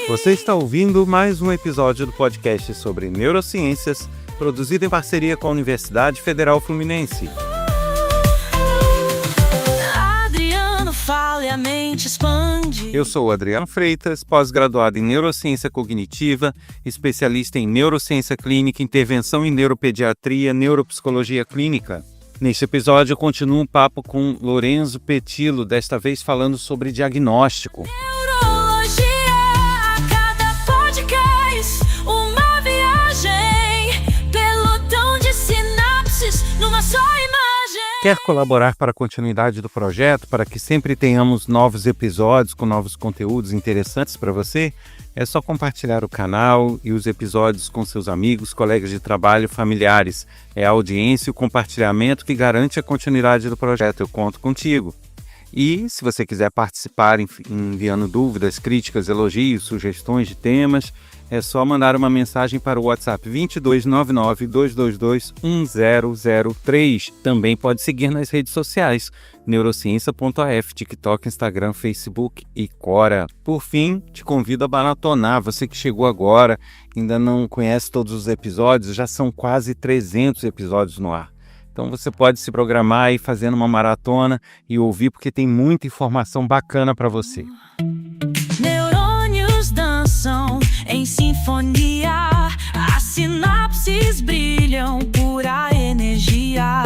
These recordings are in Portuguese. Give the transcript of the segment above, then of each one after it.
Você está ouvindo mais um episódio do podcast sobre neurociências, produzido em parceria com a Universidade Federal Fluminense. Adriano fala e a mente expande. Eu sou o Adriano Freitas, pós-graduado em Neurociência Cognitiva, especialista em Neurociência Clínica, Intervenção em Neuropediatria, Neuropsicologia Clínica. Neste episódio eu continuo um papo com Lorenzo Petillo, desta vez falando sobre diagnóstico. Neurologia, a cada podcast, uma viagem, pelotão de sinapses numa só imagem. Quer colaborar para a continuidade do projeto, para que sempre tenhamos novos episódios com novos conteúdos interessantes para você? É só compartilhar o canal e os episódios com seus amigos, colegas de trabalho, familiares. É a audiência e o compartilhamento que garante a continuidade do projeto. Eu conto contigo. E se você quiser participar enviando dúvidas, críticas, elogios, sugestões de temas, é só mandar uma mensagem para o WhatsApp 2299-222-1003. Também pode seguir nas redes sociais, neurociência.af, TikTok, Instagram, Facebook e Quora. Por fim, te convido a maratonar. Você que chegou agora, ainda não conhece todos os episódios, já são quase 300 episódios no ar. Então você pode se programar aí fazendo uma maratona e ouvir, porque tem muita informação bacana para você. Neurônios dançam em sinfonia, as sinapses brilham, pura energia.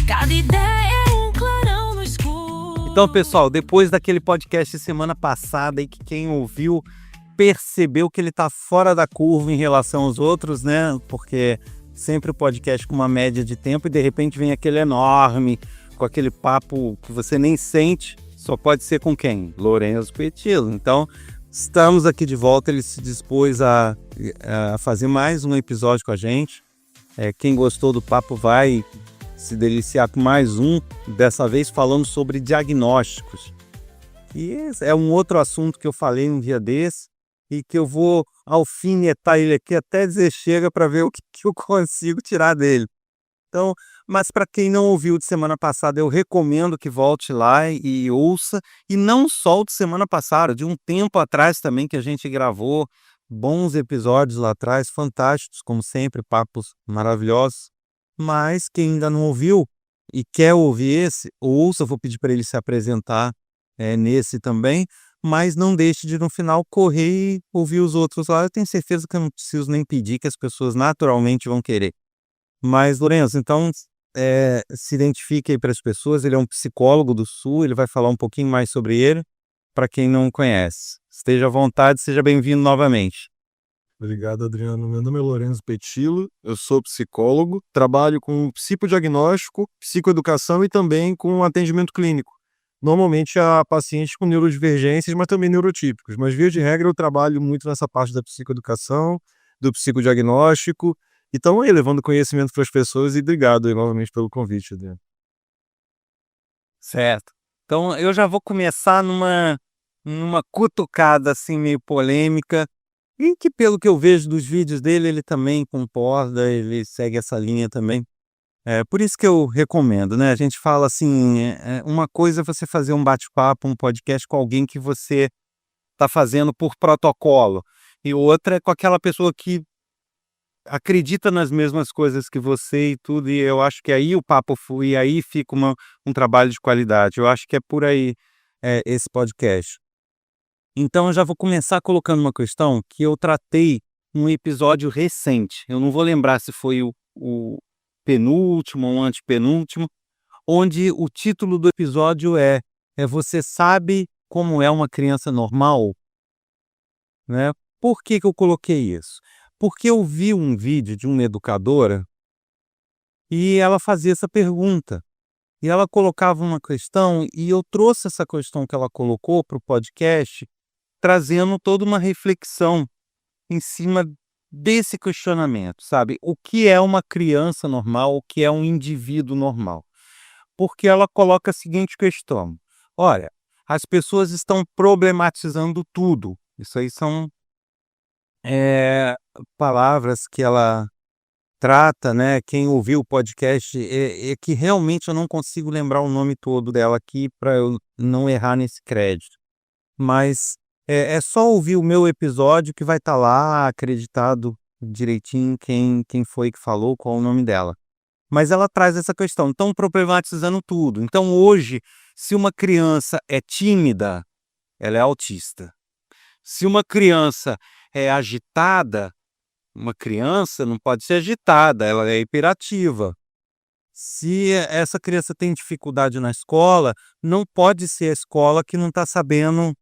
Cada ideia é um clarão no escuro. Então, pessoal, depois daquele podcast semana passada, aí que quem ouviu percebeu que ele está fora da curva em relação aos outros, né? Porque sempre o podcast com uma média de tempo e de repente vem aquele enorme, com aquele papo que você nem sente, só pode ser com quem? Lorenzo Petillo. Então, estamos aqui de volta, ele se dispôs a fazer mais um episódio com a gente. Quem gostou do papo vai se deliciar com mais um, dessa vez falando sobre diagnósticos. E esse é um outro assunto que eu falei um dia desse, e que eu vou alfinetar ele aqui até dizer chega para ver o que eu consigo tirar dele. Então, mas para quem não ouviu de semana passada, eu recomendo que volte lá e ouça. E não só o de semana passada, de um tempo atrás também que a gente gravou bons episódios lá atrás, fantásticos, como sempre, papos maravilhosos. Mas quem ainda não ouviu e quer ouvir esse, ouça, eu vou pedir para ele se apresentar nesse também. Mas não deixe de, no final, correr e ouvir os outros lá. Eu tenho certeza que eu não preciso nem pedir, que as pessoas naturalmente vão querer. Mas, Lorenzo, então, se identifique aí para as pessoas. Ele é um psicólogo do Sul, ele vai falar um pouquinho mais sobre ele, para quem não conhece. Esteja à vontade, seja bem-vindo novamente. Obrigado, Adriano. Meu nome é Lorenzo Petillo, eu sou psicólogo, trabalho com psicodiagnóstico, psicoeducação e também com atendimento clínico. Normalmente a pacientes com neurodivergências, mas também neurotípicos. Mas, via de regra, eu trabalho muito nessa parte da psicoeducação, do psicodiagnóstico. E estamos aí levando conhecimento para as pessoas e obrigado aí, novamente pelo convite, Adriano. Certo. Então, eu já vou começar numa cutucada assim meio polêmica, e que, pelo que eu vejo dos vídeos dele, ele também concorda, ele segue essa linha também. Por isso que eu recomendo, né? A gente fala assim, uma coisa é você fazer um bate-papo, um podcast com alguém que você está fazendo por protocolo, e outra é com aquela pessoa que acredita nas mesmas coisas que você e tudo, e eu acho que aí o papo flui, e aí fica um trabalho de qualidade. Eu acho que é por aí esse podcast. Então eu já vou começar colocando uma questão que eu tratei num episódio recente. Eu não vou lembrar se foi o penúltimo ou antepenúltimo, onde o título do episódio é Você sabe como é uma criança normal? Né? Por que eu coloquei isso? Porque eu vi um vídeo de uma educadora e ela fazia essa pergunta. E ela colocava uma questão e eu trouxe essa questão que ela colocou para o podcast, trazendo toda uma reflexão em cima desse questionamento, sabe? O que é uma criança normal, o que é um indivíduo normal? Porque ela coloca a seguinte questão: olha, as pessoas estão problematizando tudo. Isso aí são palavras que ela trata, né? Quem ouviu o podcast é que realmente eu não consigo lembrar o nome todo dela aqui para eu não errar nesse crédito. Mas É só ouvir o meu episódio que vai estar lá acreditado direitinho quem foi que falou, qual o nome dela. Mas ela traz essa questão, então problematizando tudo. Então hoje, se uma criança é tímida, ela é autista. Se uma criança é agitada, uma criança não pode ser agitada, ela é hiperativa. Se essa criança tem dificuldade na escola, não pode ser a escola que não está sabendo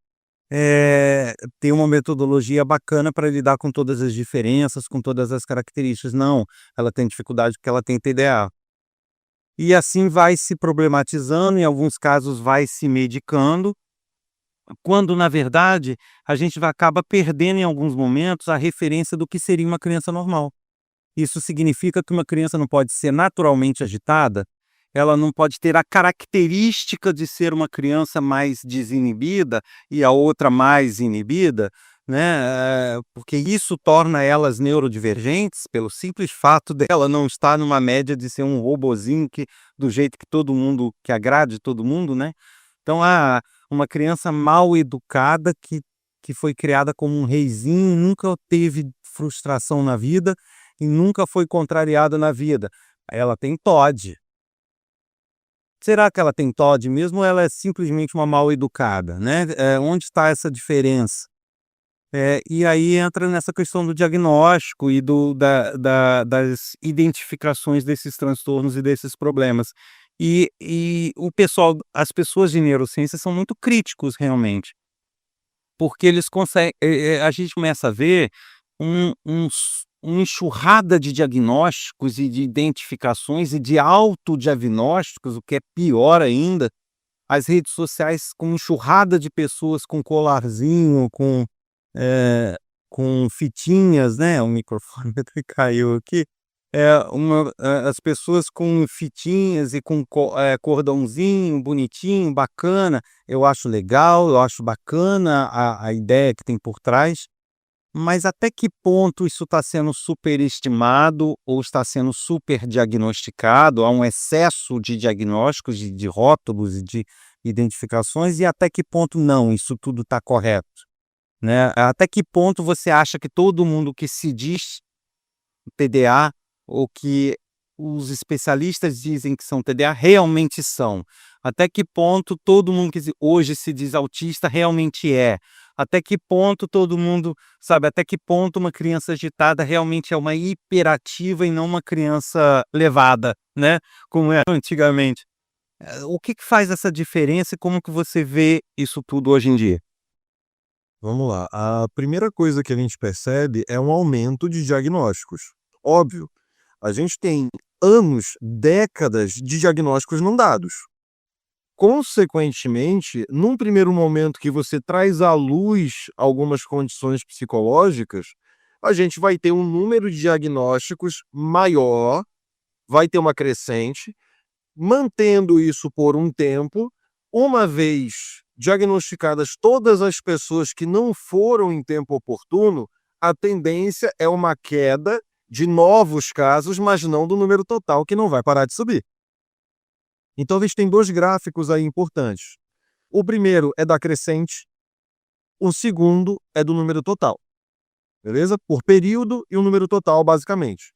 ter uma metodologia bacana para lidar com todas as diferenças, com todas as características. Não, ela tem dificuldade porque ela tem TDA. E assim vai se problematizando, em alguns casos vai se medicando, quando na verdade a gente vai acaba perdendo em alguns momentos a referência do que seria uma criança normal. Isso significa que uma criança não pode ser naturalmente agitada, ela não pode ter a característica de ser uma criança mais desinibida e a outra mais inibida, né? Porque isso torna elas neurodivergentes, pelo simples fato dela não estar numa média de ser um robozinho que, do jeito que todo mundo, que agrade todo mundo, né? Então, uma criança mal educada que foi criada como um reizinho, nunca teve frustração na vida e nunca foi contrariada na vida. Ela tem TOD. Será que ela tem TOD mesmo ou ela é simplesmente uma mal educada, né? Onde está essa diferença? E aí entra nessa questão do diagnóstico e das identificações desses transtornos e desses problemas. E as pessoas de neurociência são muito críticos realmente, porque eles conseguem, a gente começa a ver uma enxurrada de diagnósticos e de identificações e de autodiagnósticos, o que é pior ainda, as redes sociais com enxurrada de pessoas com colarzinho, eh, com fitinhas, né, o microfone até caiu aqui, as pessoas com fitinhas e com cordãozinho bonitinho, bacana, eu acho legal, eu acho bacana a ideia que tem por trás, mas até que ponto isso está sendo superestimado ou está sendo superdiagnosticado? Há um excesso de diagnósticos, de rótulos e de identificações, e até que ponto não, isso tudo está correto, né? Até que ponto você acha que todo mundo que se diz TDA ou que os especialistas dizem que são TDA realmente são? Até que ponto todo mundo que hoje se diz autista realmente é? Até que ponto todo mundo, sabe, até que ponto uma criança agitada realmente é uma hiperativa e não uma criança levada, né, como era antigamente? O que faz essa diferença e como que você vê isso tudo hoje em dia? Vamos lá. A primeira coisa que a gente percebe é um aumento de diagnósticos. Óbvio, a gente tem anos, décadas de diagnósticos não dados. Consequentemente, num primeiro momento que você traz à luz algumas condições psicológicas, a gente vai ter um número de diagnósticos maior, vai ter uma crescente, mantendo isso por um tempo, uma vez diagnosticadas todas as pessoas que não foram em tempo oportuno, a tendência é uma queda de novos casos, mas não do número total, que não vai parar de subir. Então, a gente tem dois gráficos aí importantes. O primeiro é da crescente, o segundo é do número total. Beleza? Por período e o número total, basicamente.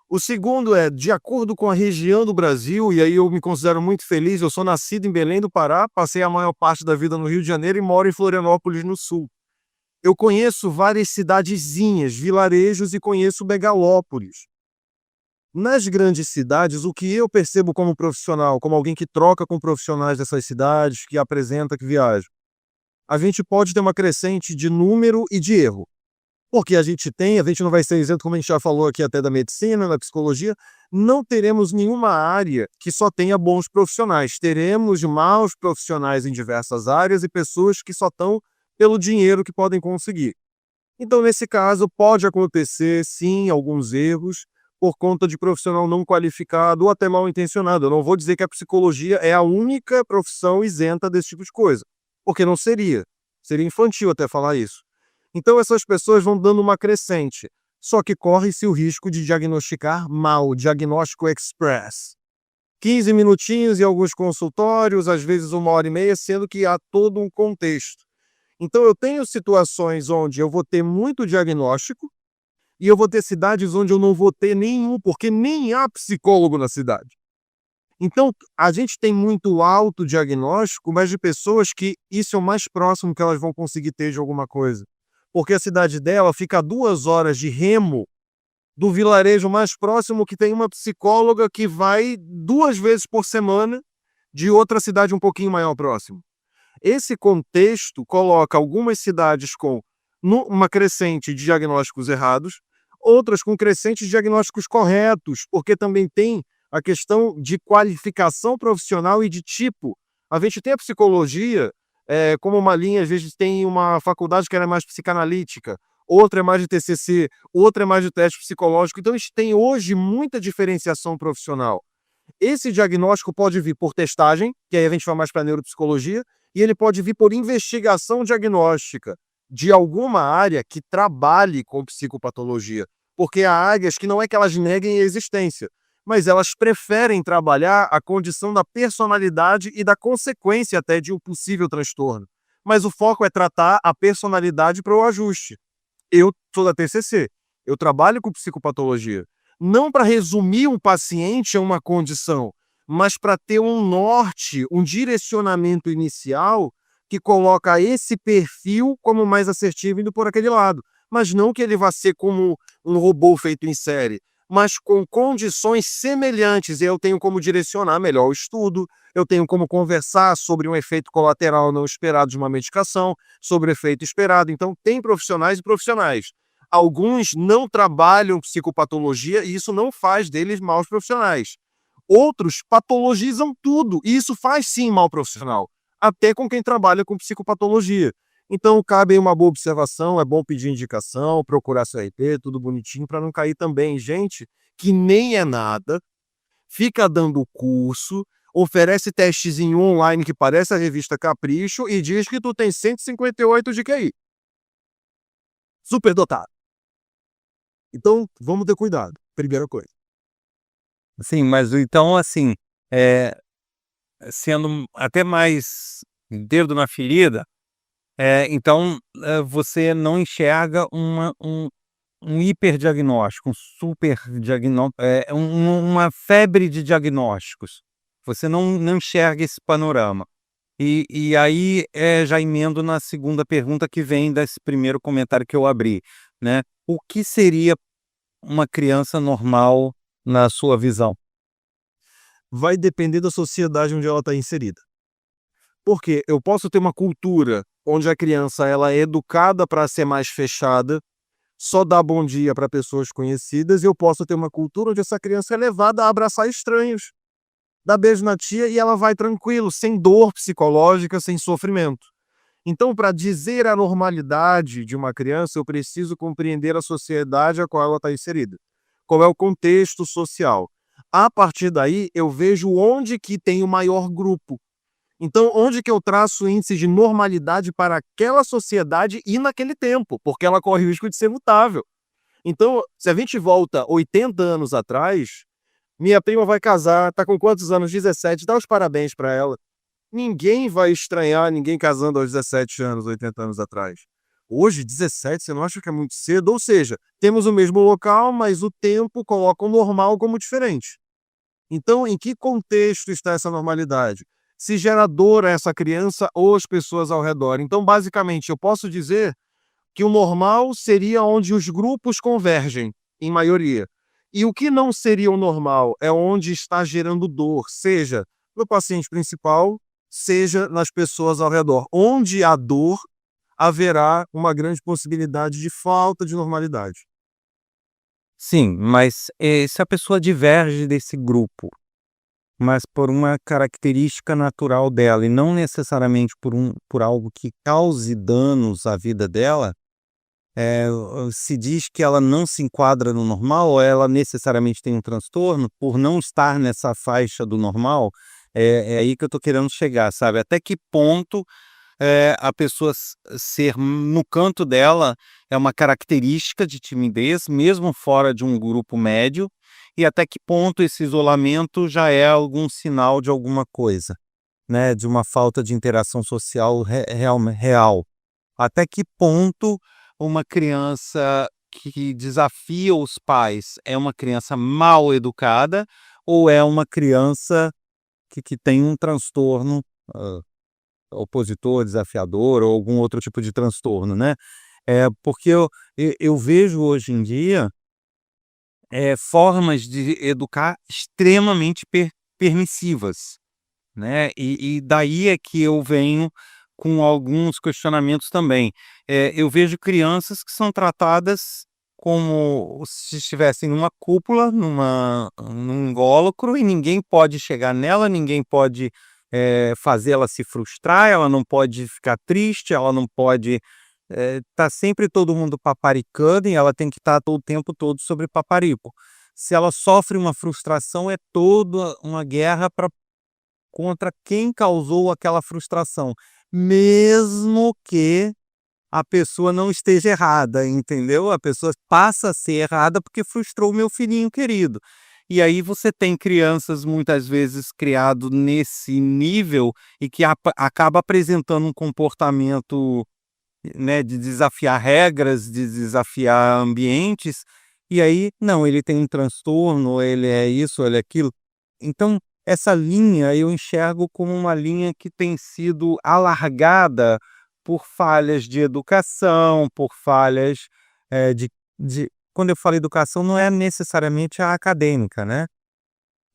O segundo é de acordo com a região do Brasil, e aí eu me considero muito feliz, eu sou nascido em Belém do Pará, passei a maior parte da vida no Rio de Janeiro e moro em Florianópolis, no Sul. Eu conheço várias cidadezinhas, vilarejos e conheço megalópolis. Nas grandes cidades, o que eu percebo como profissional, como alguém que troca com profissionais dessas cidades, que apresenta, que viaja, a gente pode ter uma crescente de número e de erro. Porque a gente não vai ser isento, como a gente já falou aqui até da medicina, da psicologia, não teremos nenhuma área que só tenha bons profissionais. Teremos maus profissionais em diversas áreas e pessoas que só estão pelo dinheiro que podem conseguir. Então, nesse caso, pode acontecer, sim, alguns erros, por conta de profissional não qualificado ou até mal intencionado. Eu não vou dizer que a psicologia é a única profissão isenta desse tipo de coisa, porque não seria. Seria infantil até falar isso. Então essas pessoas vão dando uma crescente, só que corre-se o risco de diagnosticar mal, diagnóstico express. 15 minutinhos em alguns consultórios, às vezes 1 hora e meia, sendo que há todo um contexto. Então eu tenho situações onde eu vou ter muito diagnóstico e eu vou ter cidades onde eu não vou ter nenhum, porque nem há psicólogo na cidade. Então, a gente tem muito autodiagnóstico, mas de pessoas que isso é o mais próximo que elas vão conseguir ter de alguma coisa. Porque a cidade dela fica a 2 horas de remo do vilarejo mais próximo, que tem uma psicóloga que vai 2 vezes por semana de outra cidade um pouquinho maior próximo. Esse contexto coloca algumas cidades com uma crescente de diagnósticos errados, outras com crescente de diagnósticos corretos, porque também tem a questão de qualificação profissional e de tipo. A gente tem a psicologia como uma linha, às vezes tem uma faculdade que era mais psicanalítica, outra é mais de TCC, outra é mais de teste psicológico. Então, a gente tem hoje muita diferenciação profissional. Esse diagnóstico pode vir por testagem, que aí a gente vai mais para a neuropsicologia, e ele pode vir por investigação diagnóstica de alguma área que trabalhe com psicopatologia. Porque há áreas que não é que elas neguem a existência, mas elas preferem trabalhar a condição da personalidade e da consequência até de um possível transtorno. Mas o foco é tratar a personalidade para o ajuste. Eu sou da TCC, eu trabalho com psicopatologia, não para resumir um paciente a uma condição, mas para ter um norte, um direcionamento inicial que coloca esse perfil como mais assertivo indo por aquele lado. Mas não que ele vá ser como um robô feito em série, mas com condições semelhantes. E eu tenho como direcionar melhor o estudo, eu tenho como conversar sobre um efeito colateral não esperado de uma medicação, sobre o efeito esperado. Então, tem profissionais e profissionais. Alguns não trabalham psicopatologia e isso não faz deles maus profissionais. Outros patologizam tudo e isso faz sim mal profissional, até com quem trabalha com psicopatologia. Então, cabe aí uma boa observação, é bom pedir indicação, procurar seu RP, tudo bonitinho, para não cair também em gente que nem é nada, fica dando curso, oferece testezinho online que parece a revista Capricho e diz que tu tem 158 de QI. Superdotado. Então, vamos ter cuidado, primeira coisa. Sim, mas então, assim, sendo até mais dedo na ferida, então, você não enxerga um hiperdiagnóstico, um uma febre de diagnósticos. Você não enxerga esse panorama. E aí, já emendo na segunda pergunta que vem desse primeiro comentário que eu abri, né. O que seria uma criança normal na sua visão? Vai depender da sociedade onde ela está inserida. Porque eu posso ter uma cultura onde a criança ela é educada para ser mais fechada, só dá bom dia para pessoas conhecidas, e eu posso ter uma cultura onde essa criança é levada a abraçar estranhos, dá beijo na tia e ela vai tranquilo, sem dor psicológica, sem sofrimento. Então, para dizer a normalidade de uma criança, eu preciso compreender a sociedade a qual ela está inserida. Qual é o contexto social. A partir daí, eu vejo onde que tem o maior grupo. Então, onde que eu traço o índice de normalidade para aquela sociedade e naquele tempo, porque ela corre o risco de ser mutável. Então, se a gente volta 80 anos atrás, minha prima vai casar, tá com quantos anos? 17, dá os parabéns para ela. Ninguém vai estranhar ninguém casando aos 17 anos, 80 anos atrás. Hoje, 17, você não acha que é muito cedo? Ou seja, temos o mesmo local, mas o tempo coloca o normal como diferente. Então, em que contexto está essa normalidade? Se gera dor a essa criança ou as pessoas ao redor. Então, basicamente, eu posso dizer que o normal seria onde os grupos convergem, em maioria. E o que não seria o normal é onde está gerando dor, seja no paciente principal, seja nas pessoas ao redor. Onde há dor, haverá uma grande possibilidade de falta de normalidade. Sim, mas, se a pessoa diverge desse grupo, mas por uma característica natural dela e não necessariamente por algo que cause danos à vida dela, se diz que ela não se enquadra no normal ou ela necessariamente tem um transtorno por não estar nessa faixa do normal? É aí que eu tô querendo chegar, sabe? Até que ponto, a pessoa ser no canto dela é uma característica de timidez, mesmo fora de um grupo médio, e até que ponto esse isolamento já é algum sinal de alguma coisa, né, de uma falta de interação social real. Até que ponto uma criança que desafia os pais é uma criança mal educada ou é uma criança que tem um transtorno, hã, opositor, desafiador ou algum outro tipo de transtorno, né. Porque eu vejo hoje em dia, formas de educar extremamente permissivas, né, e daí é que eu venho com alguns questionamentos também. Eu vejo crianças que são tratadas como se estivessem numa cúpula, num invólucro e ninguém pode chegar nela, ninguém pode, fazer ela se frustrar, ela não pode ficar triste, ela não pode, tá sempre todo mundo paparicando e ela tem que estar o tempo todo sobre paparico. Se ela sofre uma frustração, é toda uma guerra pra contra quem causou aquela frustração, mesmo que a pessoa não esteja errada, entendeu? A pessoa passa a ser errada porque frustrou o meu filhinho querido. E aí você tem crianças muitas vezes criado nesse nível e que acaba apresentando um comportamento, né, de desafiar regras, de desafiar ambientes, e aí, não, ele tem um transtorno, ele é isso, ele é aquilo. Então, essa linha eu enxergo como uma linha que tem sido alargada por falhas de educação, por falhas, de quando eu falo educação, não é necessariamente a acadêmica, né.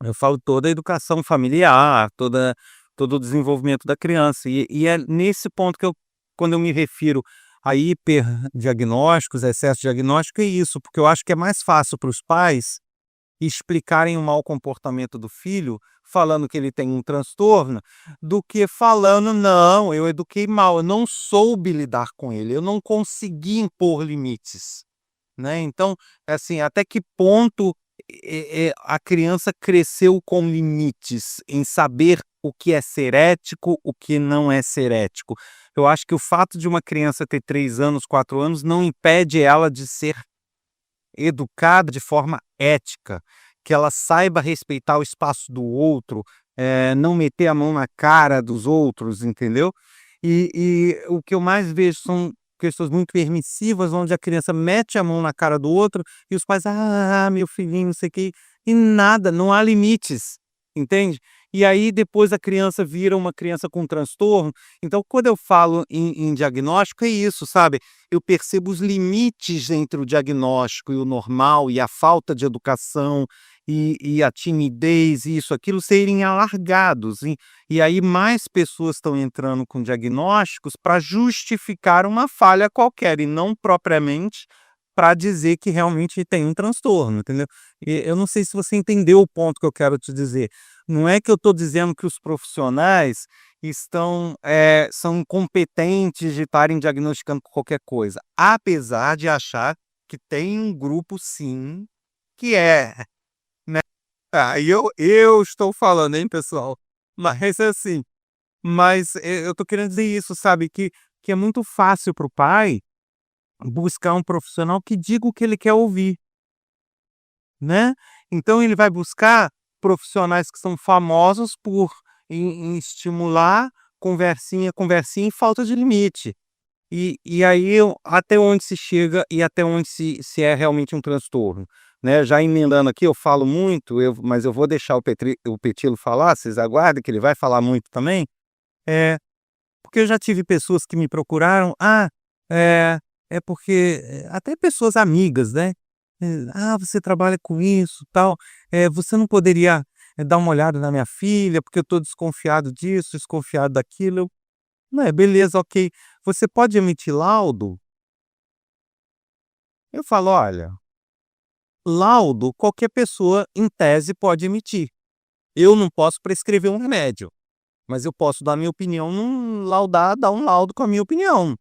Eu falo toda a educação familiar, todo o desenvolvimento da criança. E é nesse ponto que quando eu me refiro a hiperdiagnósticos, excesso diagnóstico, é isso, porque eu acho que é mais fácil para os pais explicarem o mau comportamento do filho, falando que ele tem um transtorno, do que falando: "Não, eu eduquei mal, eu não soube lidar com ele, eu não consegui impor limites", né. Então, assim, até que ponto, a criança cresceu com limites, em saber o que é ser ético, o que não é ser ético. Eu acho que o fato de uma criança ter 3 anos, 4 anos, não impede ela de ser educada de forma ética, que ela saiba respeitar o espaço do outro, não meter a mão na cara dos outros, entendeu? E o que eu mais vejo são questões muito permissivas, onde a criança mete a mão na cara do outro e os pais: "Ah, meu filhinho, não sei o quê", e nada, não há limites, entende? E aí depois a criança vira uma criança com transtorno. Então quando eu falo em diagnóstico é isso, sabe? Eu percebo os limites entre o diagnóstico e o normal, e a falta de educação, e a timidez, e isso, aquilo serem alargados. E aí mais pessoas estão entrando com diagnósticos para justificar uma falha qualquer, e não propriamente para dizer que realmente tem um transtorno, entendeu? E eu não sei se você entendeu o ponto que eu quero te dizer. Não é que eu estou dizendo que os profissionais são incompetentes de estarem diagnosticando qualquer coisa, apesar de achar que tem um grupo sim, que é, né. E eu estou falando, hein, pessoal, mas assim, eu estou querendo dizer isso, sabe, que é muito fácil para o pai buscar um profissional que diga o que ele quer ouvir, né. Então ele vai buscar profissionais que são famosos por em estimular conversinha, conversinha e falta de limite. E aí até onde se chega e até onde se é realmente um transtorno, né. Já emendando aqui, eu falo muito, mas eu vou deixar o Petilo falar, vocês aguardem que ele vai falar muito também, é porque eu já tive pessoas que me procuraram: é é porque até pessoas amigas, né, você trabalha com isso, tal, você não poderia, dar uma olhada na minha filha, porque eu estou desconfiado disso, desconfiado daquilo". Não, beleza, ok. Você pode emitir laudo? Eu falo: "Olha, laudo qualquer pessoa, em tese, pode emitir. Eu não posso prescrever um remédio, mas eu posso dar minha opinião dar um laudo com a minha opinião.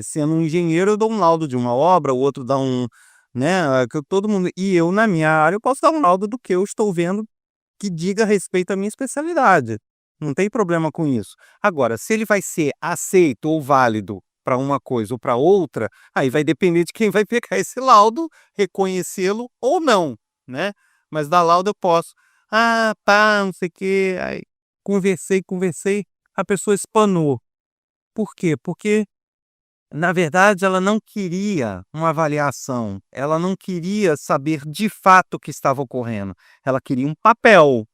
Sendo um engenheiro, eu dou um laudo de uma obra, o outro dá um, né, que todo mundo, e eu, na minha área, eu posso dar um laudo do que eu estou vendo que diga respeito à minha especialidade. Não tem problema com isso. Agora, se ele vai ser aceito ou válido para uma coisa ou para outra, aí vai depender de quem vai pegar esse laudo, reconhecê-lo ou não, né. Mas dar laudo eu posso. "Ah, tá, não sei o quê", aí conversei, a pessoa espanou. Por quê? Porque Na verdade, ela não queria uma avaliação, ela não queria saber de fato o que estava ocorrendo, ela queria um papel.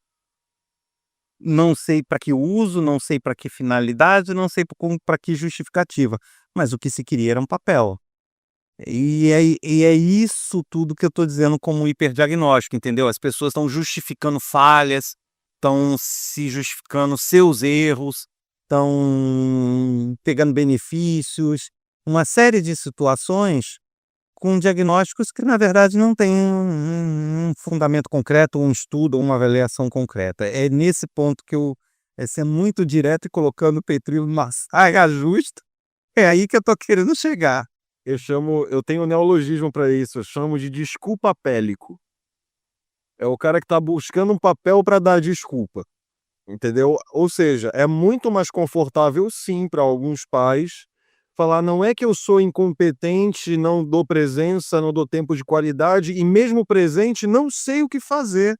Não sei para que uso, não sei para que finalidade, não sei para que justificativa, mas o que se queria era um papel. E é isso tudo que eu estou dizendo como hiperdiagnóstico, entendeu? As pessoas estão justificando falhas, estão se justificando seus erros, estão pegando benefícios, uma série de situações com diagnósticos que na verdade não têm um fundamento concreto, um estudo ou uma avaliação concreta. É nesse ponto que sendo muito direto e colocando o Petrilo numa saia justa, é aí que eu estou querendo chegar. Eu tenho um neologismo para isso, eu chamo de desculpa pélico. É o cara que está buscando um papel para dar desculpa, entendeu? Ou seja, é muito mais confortável sim para alguns pais falar: não é que eu sou incompetente, não dou presença, não dou tempo de qualidade e mesmo presente não sei o que fazer.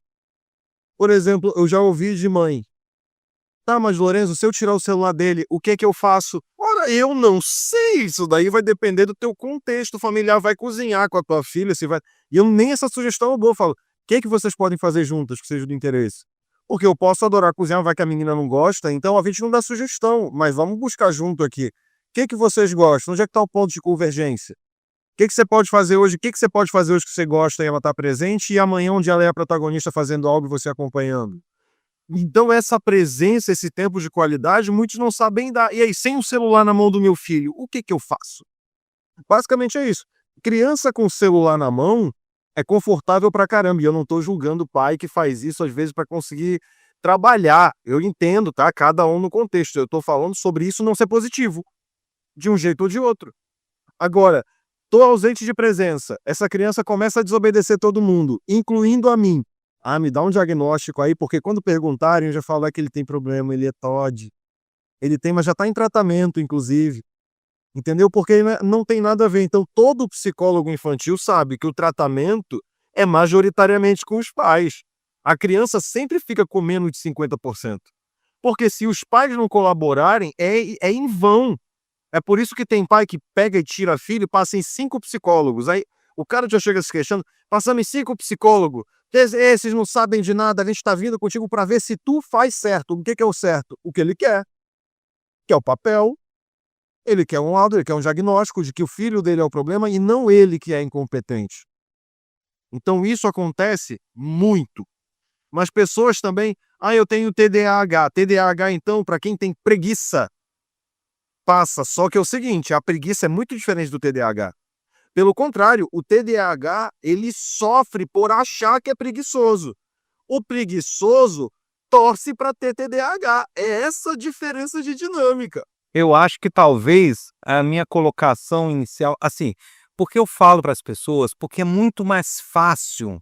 Por exemplo, eu já ouvi de mãe: "Tá, mas Lorenzo, se eu tirar o celular dele, o que é que eu faço?" Ora, eu não sei, isso daí vai depender do teu contexto familiar, vai cozinhar com a tua filha, se vai e eu nem essa sugestão eu dou, eu falo: "Que é que vocês podem fazer juntas que seja do interesse?" Porque eu posso adorar cozinhar, vai que a menina não gosta, então a gente não dá sugestão, mas vamos buscar junto aqui. O que é que vocês gostam? Onde é que está o ponto de convergência? O que é que você pode fazer hoje? O que é que você pode fazer hoje que você gosta e ela está presente, e amanhã onde ela é a protagonista fazendo algo e você acompanhando? Então essa presença, esse tempo de qualidade, muitos não sabem dar. E aí, sem o celular na mão do meu filho, o que que eu faço? Basicamente é isso. Criança com celular na mão é confortável pra caramba, e eu não tô julgando o pai que faz isso às vezes para conseguir trabalhar. Eu entendo, tá? Cada um no contexto. Eu tô falando sobre isso não ser positivo, de um jeito ou de outro. Agora, tô ausente de presença. Essa criança começa a desobedecer todo mundo, incluindo a mim. Ah, me dá um diagnóstico aí, porque quando perguntarem, eu já falo que ele tem problema, ele é TOD. Ele tem, mas já está em tratamento, inclusive. Entendeu? Porque né, não tem nada a ver. Então, todo psicólogo infantil sabe que o tratamento é majoritariamente com os pais. A criança sempre fica com menos de 50%. Porque se os pais não colaborarem, é em vão. É por isso que tem pai que pega e tira filho e passa em 5 psicólogos. Aí o cara já chega se queixando: "Passamos em 5 psicólogos. Esses não sabem de nada, a gente está vindo contigo para ver se tu faz certo." O que que é o certo? O que ele quer, que é o papel. Ele quer um laudo, ele quer um diagnóstico de que o filho dele é o problema e não ele que é incompetente. Então isso acontece muito. Mas pessoas também: "Ah, eu tenho TDAH." TDAH, então, para quem tem preguiça, passa. Só que é o seguinte, a preguiça é muito diferente do TDAH. Pelo contrário, o TDAH, ele sofre por achar que é preguiçoso. O preguiçoso torce para ter TDAH. É essa a diferença de dinâmica. Eu acho que talvez a minha colocação inicial, assim, porque eu falo para as pessoas, porque é muito mais fácil,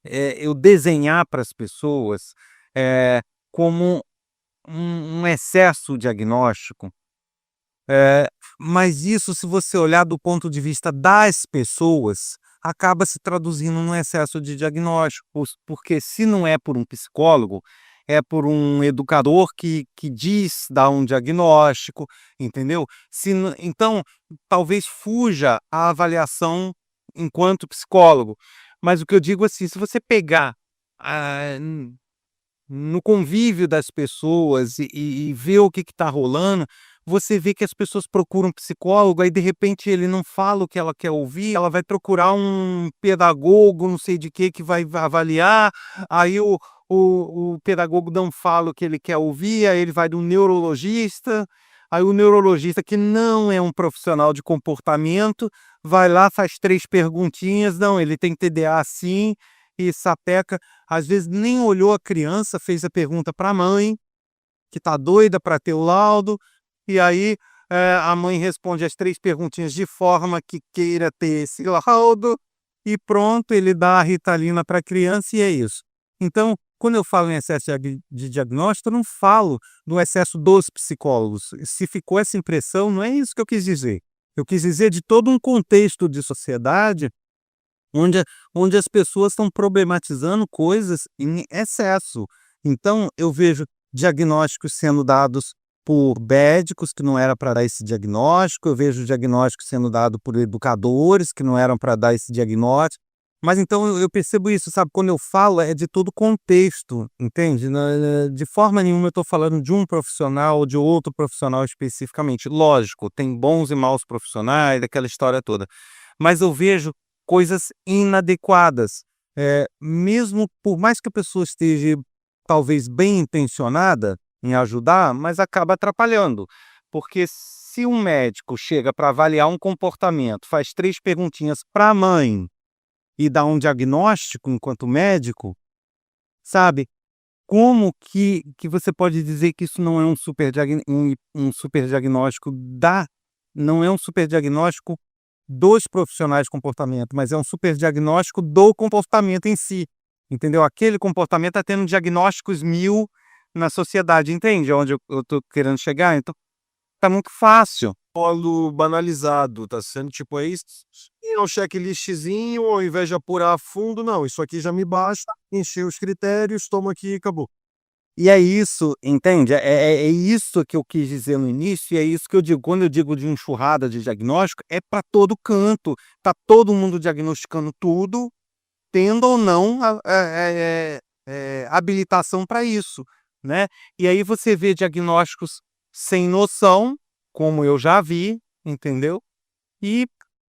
eu desenhar para as pessoas, como um excesso diagnóstico, eh, mas isso, se você olhar do ponto de vista das pessoas, acaba se traduzindo num excesso de diagnósticos, porque se não é por um psicólogo, é por um educador que diz dar um diagnóstico, entendeu? Se nã Então, talvez fuja a avaliação enquanto psicólogo. Mas o que eu digo, assim, se você pegar, ah, no convívio das pessoas e ver o que está rolando, você vê que as pessoas procuram um psicólogo, aí de repente ele não fala o que ela quer ouvir, ela vai procurar um pedagogo, não sei de que vai avaliar, aí o pedagogo não fala o que ele quer ouvir, aí ele vai de um neurologista, aí o neurologista, que não é um profissional de comportamento, vai lá, faz 3 perguntinhas: "Não, ele tem TDA sim", e sapeca. Às vezes nem olhou a criança, fez a pergunta para a mãe, que tá doida para ter o laudo, e aí, a mãe responde as 3 perguntinhas de forma que queira ter esse laudo, e pronto, ele dá a Ritalina para a criança e é isso. Então, quando eu falo em excesso de diagnóstico, eu não falo do excesso dos psicólogos. Se ficou essa impressão, não é isso que eu quis dizer. Eu quis dizer de todo um contexto de sociedade onde onde as pessoas estão problematizando coisas em excesso. Então eu vejo diagnósticos sendo dados por médicos que não era para dar esse diagnóstico, eu vejo o diagnóstico sendo dado por educadores que não eram para dar esse diagnóstico. Mas então eu percebo isso, sabe? Quando eu falo é de todo contexto, entende? De forma nenhuma eu estou falando de um profissional ou de outro profissional especificamente. Lógico, tem bons e maus profissionais, aquela história toda. Mas eu vejo coisas inadequadas. Mesmo por mais que a pessoa esteja talvez bem intencionada em ajudar, mas acaba atrapalhando. Porque se um médico chega para avaliar um comportamento, faz 3 perguntinhas para a mãe e dá um diagnóstico enquanto médico, sabe, como que você pode dizer que isso não é um super diagnóstico não é um super diagnóstico dos profissionais de comportamento, mas é um super diagnóstico do comportamento em si, entendeu? Aquele comportamento está tendo diagnósticos 1000 na sociedade, entende aonde eu tô querendo chegar? Então, tá muito fácil. Polo banalizado, tá sendo tipo, é isso, e um checklistzinho, ao invés de apurar a fundo, não, isso aqui já me basta, encher os critérios, toma aqui e acabou. E é isso, entende? É isso que eu quis dizer no início, e é isso que eu digo. Quando eu digo de enxurrada de diagnóstico, é para todo canto. Tá todo mundo diagnosticando tudo, tendo ou não habilitação para isso, né? E aí você vê diagnósticos sem noção, como eu já vi, entendeu? E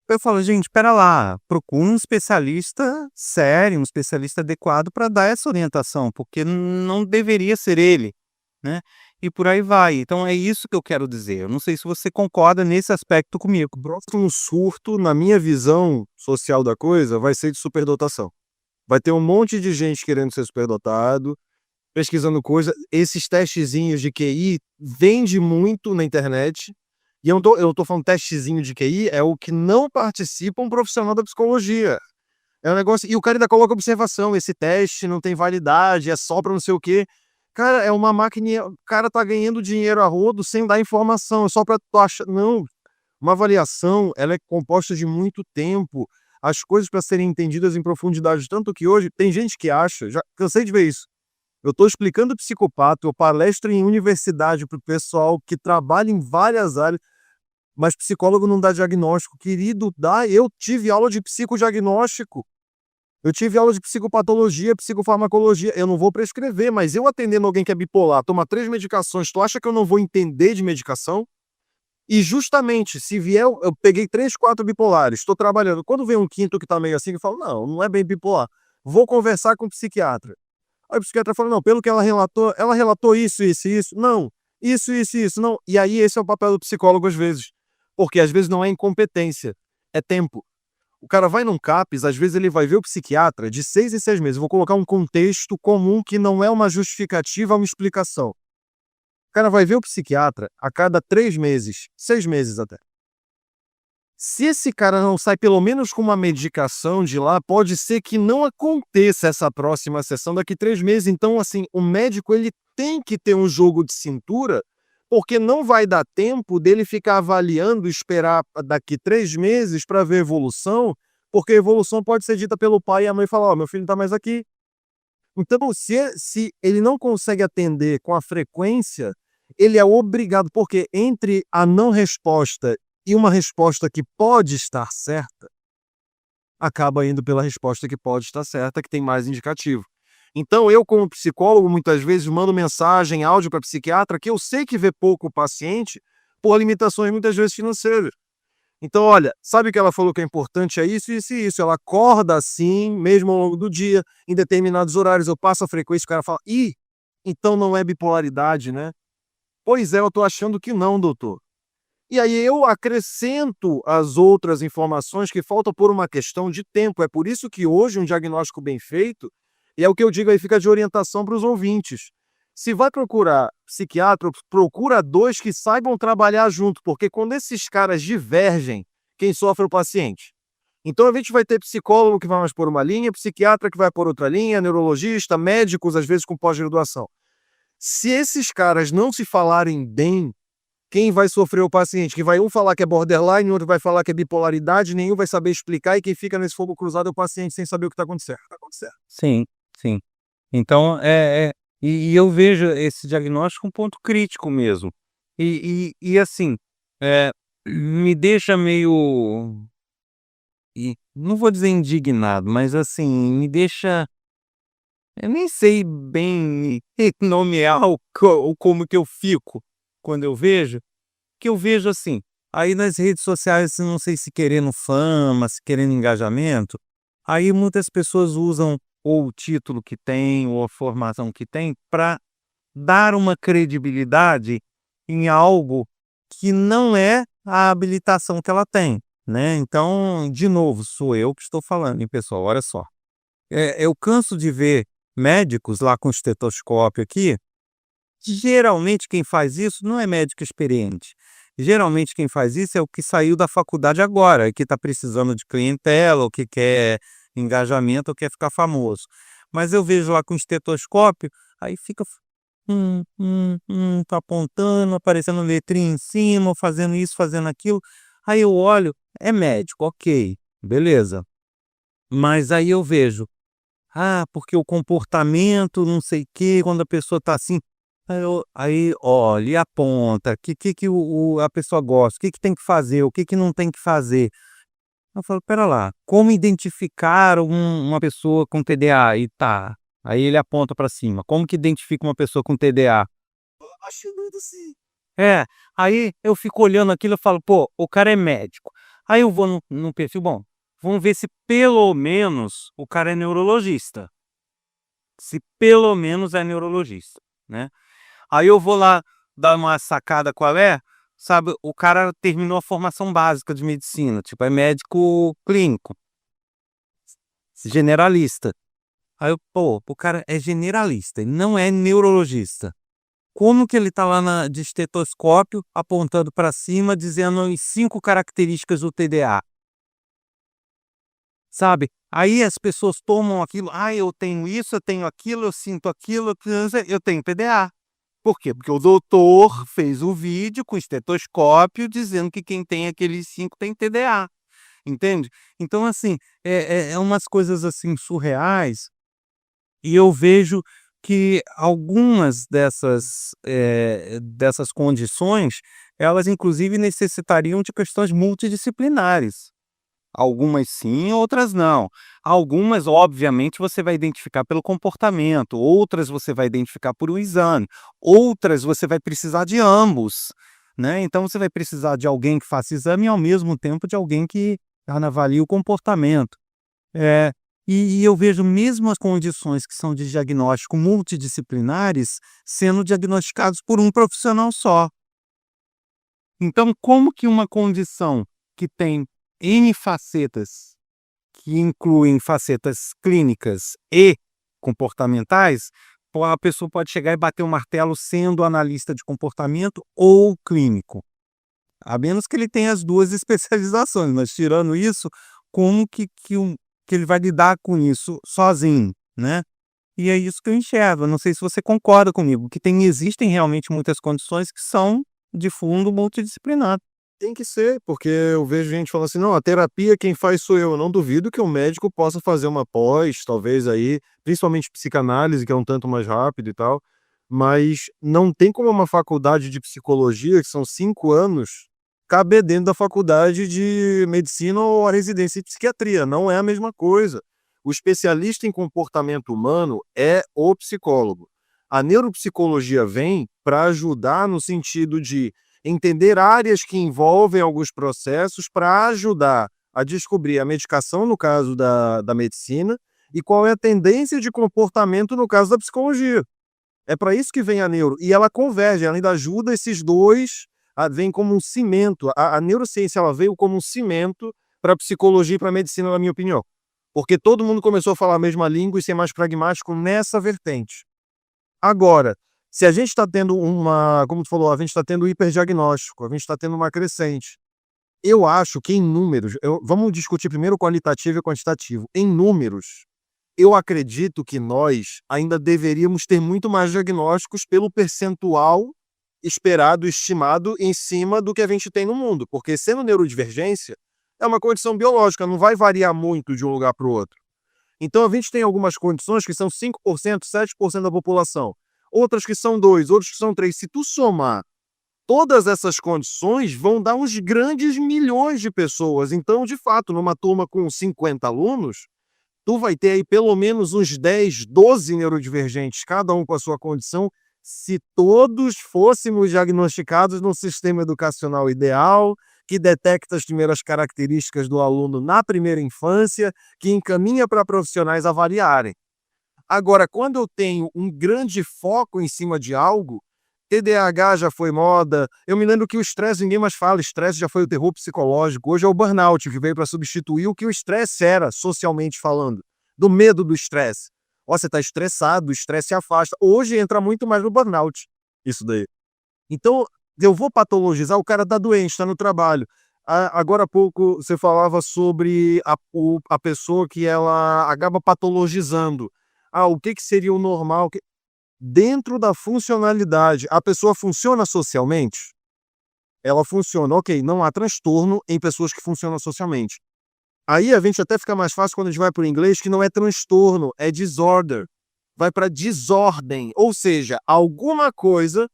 eu falo, gente, espera lá, procura um especialista sério, um especialista adequado para dar essa orientação, porque não deveria ser ele, né? E por aí vai. Então é isso que eu quero dizer. Eu não sei se você concorda nesse aspecto comigo. O próximo surto, na minha visão social da coisa, vai ser de superdotação. Vai ter um monte de gente querendo ser superdotado, pesquisando coisa. Esses testezinhos de QI vende muito na internet. E eu não tô falando testezinho de QI, é o que não participa um profissional da psicologia. É um negócio. E o cara ainda coloca observação: esse teste não tem validade, é só pra não sei o quê. Cara, é uma máquina. O cara tá ganhando dinheiro a rodo sem dar informação, é só pra tu achar. Não. Uma avaliação, ela é composta de muito tempo. As coisas para serem entendidas em profundidade. Tanto que hoje tem gente que acha, já cansei de ver isso. Eu estou explicando psicopata, eu palestro em universidade para o pessoal que trabalha em várias áreas, mas psicólogo não dá diagnóstico. Querido, dá. Eu tive aula de psicodiagnóstico. Eu tive aula de psicopatologia, psicofarmacologia. Eu não vou prescrever, mas eu atendendo alguém que é bipolar, toma 3 medicações, tu acha que eu não vou entender de medicação? E justamente, se vier, eu peguei 3, 4 bipolares, estou trabalhando. Quando vem um quinto que tá meio assim, eu falo, não é bem bipolar. Vou conversar com o psiquiatra. Aí o psiquiatra fala, não, pelo que ela relatou isso, isso e isso. Não, isso, não. E aí esse é o papel do psicólogo às vezes. Porque às vezes não é incompetência, é tempo. O cara vai num CAPS, às vezes ele vai ver o psiquiatra de 6 em 6 meses. Eu vou colocar um contexto comum que não é uma justificativa, é uma explicação. O cara vai ver o psiquiatra a cada 3 meses, 6 meses até. Se esse cara não sai pelo menos com uma medicação de lá, pode ser que não aconteça essa próxima sessão daqui 3 meses. Então, assim, o médico ele tem que ter um jogo de cintura, porque não vai dar tempo dele ficar avaliando, esperar daqui 3 meses para ver evolução, porque a evolução pode ser dita pelo pai e a mãe falar, ó, meu filho não tá mais aqui. Então, se ele não consegue atender com a frequência, ele é obrigado, porque entre a não resposta e uma resposta que pode estar certa, acaba indo pela resposta que pode estar certa, que tem mais indicativo. Então, eu, como psicólogo, muitas vezes mando mensagem, áudio para psiquiatra, que eu sei que vê pouco o paciente, por limitações muitas vezes financeiras. Então, olha, sabe que ela falou que é importante é isso, isso e isso. Ela acorda assim, mesmo ao longo do dia, em determinados horários, eu passo a frequência, o cara fala, então não é bipolaridade, né? Pois é, eu tô achando que não, doutor. E aí eu acrescento as outras informações que faltam por uma questão de tempo. É por isso que hoje um diagnóstico bem feito, e é o que eu digo aí, fica de orientação para os ouvintes. Se vai procurar psiquiatra, procura 2 que saibam trabalhar junto, porque quando esses caras divergem, quem sofre é o paciente. Então a gente vai ter psicólogo que vai mais por uma linha, psiquiatra que vai por outra linha, neurologista, médicos, às vezes com pós-graduação. Se esses caras não se falarem bem, quem vai sofrer é o paciente? Que vai um falar que é borderline, outro vai falar que é bipolaridade, nenhum vai saber explicar e quem fica nesse fogo cruzado é o paciente sem saber o que está acontecendo. Sim, sim. Então, e eu vejo esse diagnóstico um ponto crítico mesmo, Assim, me deixa meio, não vou dizer indignado, mas assim, me deixa, eu nem sei bem nomear o como que eu fico quando eu vejo, que eu vejo assim, aí nas redes sociais, não sei se querendo fama, se querendo engajamento, aí muitas pessoas usam ou o título que tem, ou a formação que tem, para dar uma credibilidade em algo que não é a habilitação que ela tem, né. Então, de novo, sou eu que estou falando, hein, pessoal, olha só. Eu canso de ver médicos lá com estetoscópio aqui. Geralmente quem faz isso não é médico experiente. Geralmente quem faz isso é o que saiu da faculdade agora, que está precisando de clientela, ou que quer engajamento, ou quer ficar famoso. Mas eu vejo lá com estetoscópio, aí fica tá apontando, aparecendo letrinha em cima, fazendo isso, fazendo aquilo. Aí eu olho, é médico, ok, beleza. Mas aí eu vejo, porque o comportamento, não sei o quê, quando a pessoa está assim, aí olha e aponta, que a pessoa gosta, o que que tem que fazer, o que que não tem que fazer. Eu falo: "Espera lá, como identificar uma pessoa com TDA?" E tá, aí ele aponta para cima. Como que identifica uma pessoa com TDA? Acho doido assim. É, aí eu fico olhando aquilo, e falo: "Pô, o cara é médico". Aí eu vou no perfil, bom, vamos ver se pelo menos o cara é neurologista, se pelo menos é neurologista, né. Aí eu vou lá dar uma sacada qual é, sabe, o cara terminou a formação básica de medicina, tipo, é médico clínico, generalista. Aí eu: "Pô, o cara é generalista, ele não é neurologista. Como que ele tá lá de estetoscópio, apontando para cima, dizendo as 5 características do TDA, sabe?" Aí as pessoas tomam aquilo: "Ah, eu tenho isso, eu tenho aquilo, eu sinto aquilo, eu tenho TDA". Por quê? Porque o doutor fez o vídeo com estetoscópio dizendo que quem tem aqueles 5 tem TDA, entende? Então assim, é umas coisas, assim, surreais, e eu vejo que algumas dessas condições, elas inclusive necessitariam de questões multidisciplinares. Algumas sim, outras não. Algumas, obviamente, você vai identificar pelo comportamento, outras você vai identificar por um exame, outras você vai precisar de ambos, né. Então você vai precisar de alguém que faça exame e ao mesmo tempo de alguém que avalie o comportamento. É, e eu vejo mesmo as condições que são de diagnóstico multidisciplinares sendo diagnosticados por um profissional só. Então como que uma condição que tem N facetas, que incluem facetas clínicas e comportamentais, a pessoa pode chegar e bater o martelo sendo analista de comportamento ou clínico, a menos que ele tenha as 2 especializações, mas tirando isso, como que ele vai lidar com isso sozinho, né. E é isso que eu enxergo, eu não sei se você concorda comigo, que existem realmente muitas condições que são de fundo multidisciplinar. Tem que ser, porque eu vejo gente falando assim: "Não, a terapia quem faz sou eu". Eu não duvido que um médico possa fazer uma pós, talvez aí, principalmente psicanálise, que é um tanto mais rápido e tal, mas não tem como uma faculdade de psicologia, que são 5 anos, caber dentro da faculdade de medicina ou a residência de psiquiatria, não é a mesma coisa. O especialista em comportamento humano é o psicólogo. A neuropsicologia vem para ajudar no sentido de entender áreas que envolvem alguns processos para ajudar a descobrir a medicação, no caso da medicina, e qual é a tendência de comportamento, no caso da psicologia. É para isso que vem a neuro. E ela converge, ela ainda ajuda esses dois, vem como um cimento. A neurociência ela veio como um cimento para a psicologia e para a medicina, na minha opinião. Porque todo mundo começou a falar a mesma língua e ser mais pragmático nessa vertente. Agora, se a gente está tendo como tu falou, a gente está tendo hiperdiagnóstico, a gente está tendo uma crescente. Eu acho que em números, vamos discutir primeiro o qualitativo e o quantitativo. Em números, eu acredito que nós ainda deveríamos ter muito mais diagnósticos pelo percentual esperado, estimado, em cima do que a gente tem no mundo. Porque sendo neurodivergência, é uma condição biológica, não vai variar muito de um lugar para o outro. Então a gente tem algumas condições que são 5%, 7% da população, outras que são 2, outros que são 3. Se tu somar todas essas condições vão dar uns grandes milhões de pessoas. Então, de fato, numa turma com 50 alunos, tu vai ter aí pelo menos uns 10, 12 neurodivergentes, cada um com a sua condição, se todos fôssemos diagnosticados num sistema educacional ideal, que detecta as primeiras características do aluno na primeira infância, que encaminha para profissionais avaliarem. Agora, quando eu tenho um grande foco em cima de algo, TDAH já foi moda. Eu me lembro que o estresse, ninguém mais fala, estresse já foi o terror psicológico. Hoje é o burnout que veio para substituir o que o estresse era, socialmente falando, do medo do estresse. Ó, você está estressado, o estresse se afasta. Hoje entra muito mais no burnout, isso daí. Então, eu vou patologizar, o cara está doente, está no trabalho. Agora há pouco você falava sobre a pessoa que ela acaba patologizando. O que seria o normal? Dentro da funcionalidade, a pessoa funciona socialmente? Ela funciona, ok, não há transtorno em pessoas que funcionam socialmente. Aí a gente até fica mais fácil quando a gente vai para o inglês, que não é transtorno, é disorder. Vai para desordem, ou seja, alguma coisa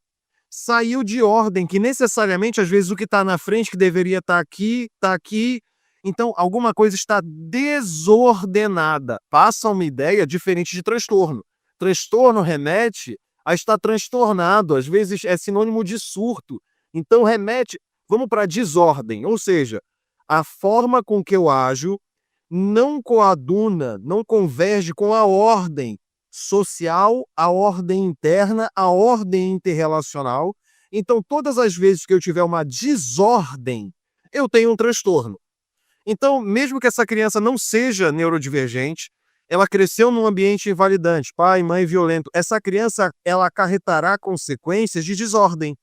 saiu de ordem, que necessariamente, às vezes, o que está na frente, que deveria estar aqui, está aqui. Então, alguma coisa está desordenada. Passa uma ideia diferente de transtorno. Transtorno remete a estar transtornado, às vezes é sinônimo de surto. Então, remete, vamos para desordem, ou seja, a forma com que eu ajo não coaduna, não converge com a ordem social, a ordem interna, a ordem interrelacional. Então, todas as vezes que eu tiver uma desordem, eu tenho um transtorno. Então, mesmo que essa criança não seja neurodivergente, ela cresceu num ambiente invalidante, pai, mãe violento, essa criança ela acarretará consequências de desordem,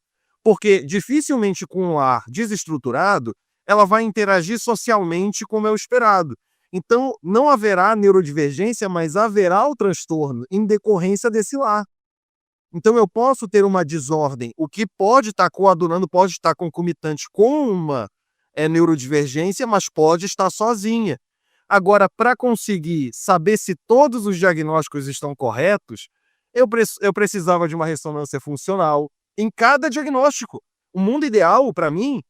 porque dificilmente com um lar desestruturado, ela vai interagir socialmente como é o esperado. Então, não haverá neurodivergência, mas haverá o transtorno em decorrência desse lar. Então, eu posso ter uma desordem, o que pode estar coadunando, pode estar concomitante com uma neurodivergência, mas pode estar sozinha. Agora, para conseguir saber se todos os diagnósticos estão corretos, eu precisava de uma ressonância funcional em cada diagnóstico. O mundo ideal, para mim,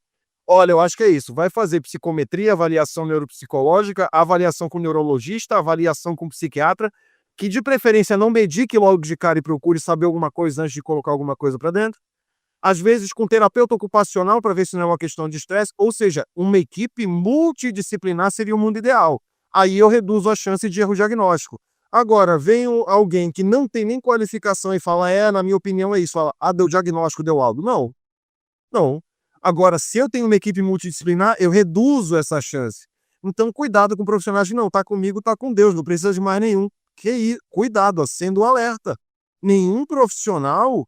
olha, eu acho que é isso. Vai fazer psicometria, avaliação neuropsicológica, avaliação com neurologista, avaliação com psiquiatra, que de preferência não medique logo de cara e procure saber alguma coisa antes de colocar alguma coisa para dentro. Às vezes com terapeuta ocupacional para ver se não é uma questão de estresse, ou seja, uma equipe multidisciplinar seria o mundo ideal. Aí eu reduzo a chance de erro diagnóstico. Agora, vem alguém que não tem nem qualificação e fala, na minha opinião é isso, fala, deu diagnóstico, deu algo. Não, não. Agora, se eu tenho uma equipe multidisciplinar, eu reduzo essa chance. Então, cuidado com profissionais que não, tá comigo, tá com Deus, não precisa de mais nenhum. Cuidado, acenda um alerta. Nenhum profissional,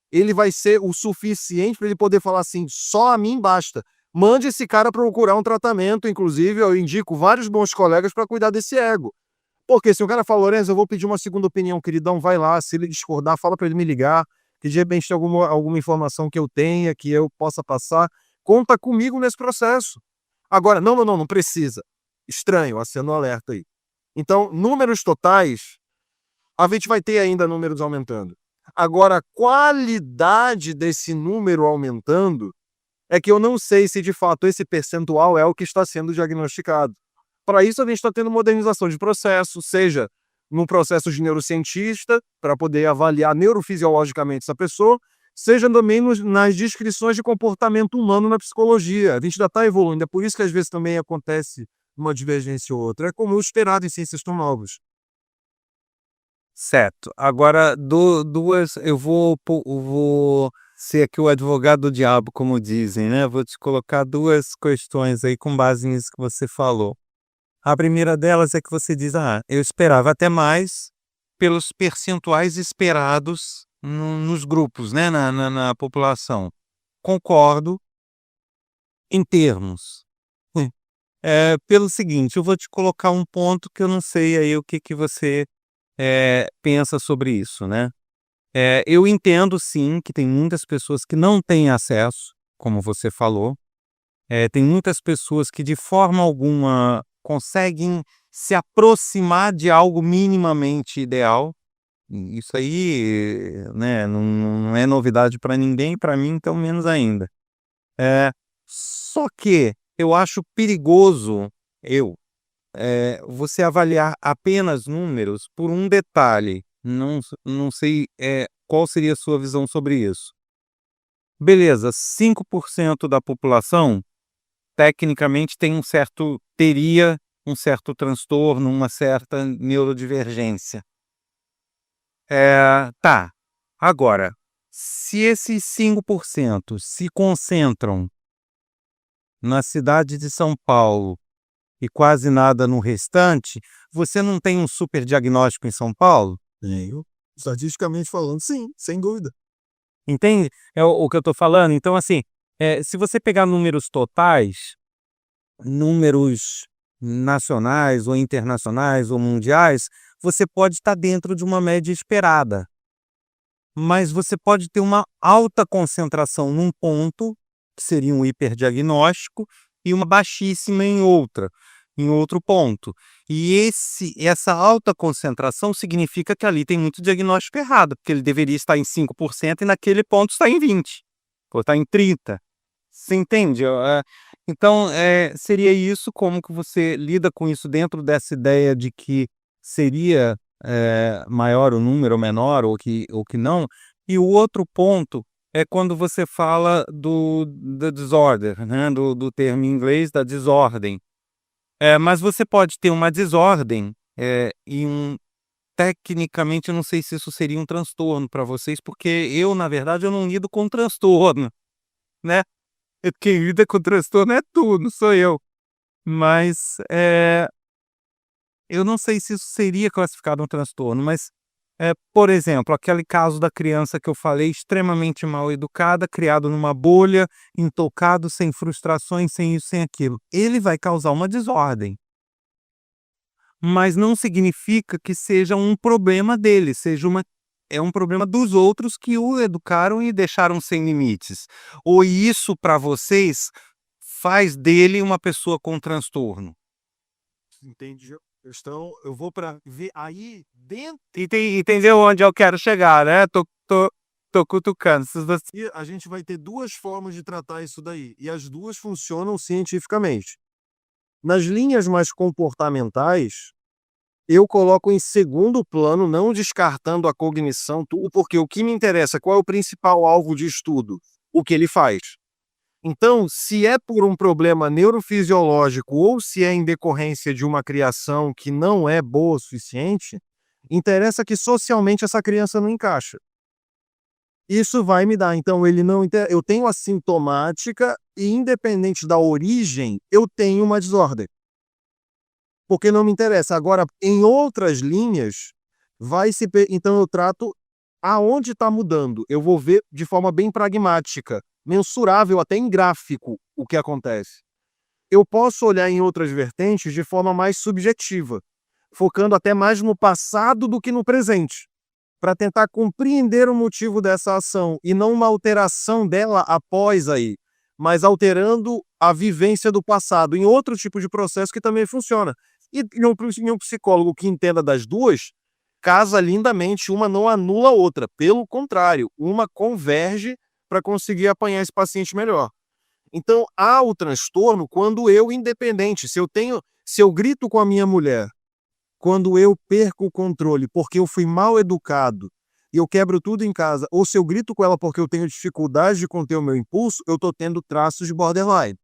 ele vai ser o suficiente para ele poder falar assim, só a mim basta. Mande esse cara procurar um tratamento, inclusive eu indico vários bons colegas para cuidar desse ego. Porque se o cara fala, Lourenço, eu vou pedir uma segunda opinião, queridão, vai lá, se ele discordar, fala para ele me ligar, que de repente tem alguma informação que eu tenha, que eu possa passar, conta comigo nesse processo. Agora, não precisa. Estranho, acendo um alerta aí. Então, números totais, a gente vai ter ainda números aumentando. Agora, a qualidade desse número aumentando é que eu não sei se de fato esse percentual é o que está sendo diagnosticado. Para isso, a gente está tendo modernização de processo, seja no processo de neurocientista, para poder avaliar neurofisiologicamente essa pessoa, seja também nas descrições de comportamento humano na psicologia. A gente já está evoluindo, é por isso que às vezes também acontece uma divergência ou outra. É como o esperado em ciências tão novas. Certo. Agora, eu vou ser aqui o advogado do diabo, como dizem, né? Vou te colocar duas questões aí com base nisso que você falou. A primeira delas é que você diz, eu esperava até mais pelos percentuais esperados nos grupos, né? Na população. Concordo em termos. Pelo seguinte, eu vou te colocar um ponto que eu não sei aí o que você pensa sobre isso, né? Eu entendo sim que tem muitas pessoas que não têm acesso, como você falou. Tem muitas pessoas que de forma alguma conseguem se aproximar de algo minimamente ideal, Isso aí, né, não é novidade para ninguém, para mim então menos ainda. Só que eu acho perigoso, você avaliar apenas números por um detalhe. Não sei, qual seria a sua visão sobre isso. Beleza, 5% da população tecnicamente teria um certo transtorno, uma certa neurodivergência. Tá. Agora, se esses 5% se concentram na cidade de São Paulo e quase nada no restante, você não tem um super diagnóstico em São Paulo? Tenho. Estatisticamente falando, sim, sem dúvida. Entende? É o que eu estou falando? Então, assim, se você pegar números totais, números nacionais ou internacionais ou mundiais, você pode estar dentro de uma média esperada. Mas você pode ter uma alta concentração num ponto, que seria um hiperdiagnóstico, e uma baixíssima em outro ponto. E essa alta concentração significa que ali tem muito diagnóstico errado, porque ele deveria estar em 5% e naquele ponto está em 20, ou está em 30. Você entende? Então, seria isso, como que você lida com isso dentro dessa ideia de que seria maior o número ou menor, ou que não. E o outro ponto é quando você fala da disorder, né? Do termo em inglês, da desordem. Mas você pode ter uma desordem tecnicamente, eu não sei se isso seria um transtorno para vocês, porque na verdade, eu não lido com transtorno, né? Quem lida com transtorno é tu, não sou eu. Mas eu não sei se isso seria classificado um transtorno, mas, por exemplo, aquele caso da criança que eu falei, extremamente mal educada, criado numa bolha, intocado, sem frustrações, sem isso, sem aquilo. Ele vai causar uma desordem. Mas não significa que seja um problema dele, é um problema dos outros que o educaram e deixaram sem limites. Ou isso, para vocês, faz dele uma pessoa com transtorno? Entendi a questão. Eu vou para ver aí dentro. Entendeu onde eu quero chegar, né? Tô cutucando. E a gente vai ter duas formas de tratar isso daí, e as duas funcionam cientificamente. Nas linhas mais comportamentais, eu coloco em segundo plano, não descartando a cognição, tudo, porque o que me interessa, qual é o principal alvo de estudo? O que ele faz. Então, se é por um problema neurofisiológico ou se é em decorrência de uma criação que não é boa o suficiente, interessa que socialmente essa criança não encaixa. Isso vai me dar, então eu tenho a sintomática e independente da origem, eu tenho uma desordem. Porque não me interessa. Agora, em outras linhas, então eu trato aonde está mudando. Eu vou ver de forma bem pragmática, mensurável até em gráfico o que acontece. Eu posso olhar em outras vertentes de forma mais subjetiva, focando até mais no passado do que no presente, para tentar compreender o motivo dessa ação e não uma alteração dela após aí, mas alterando a vivência do passado em outro tipo de processo que também funciona. E em um psicólogo que entenda das duas, casa lindamente, uma não anula a outra, pelo contrário, uma converge para conseguir apanhar esse paciente melhor. Então, há o transtorno quando independente, se eu grito com a minha mulher, quando eu perco o controle porque eu fui mal educado e eu quebro tudo em casa, ou se eu grito com ela porque eu tenho dificuldade de conter o meu impulso, eu estou tendo traços de borderline.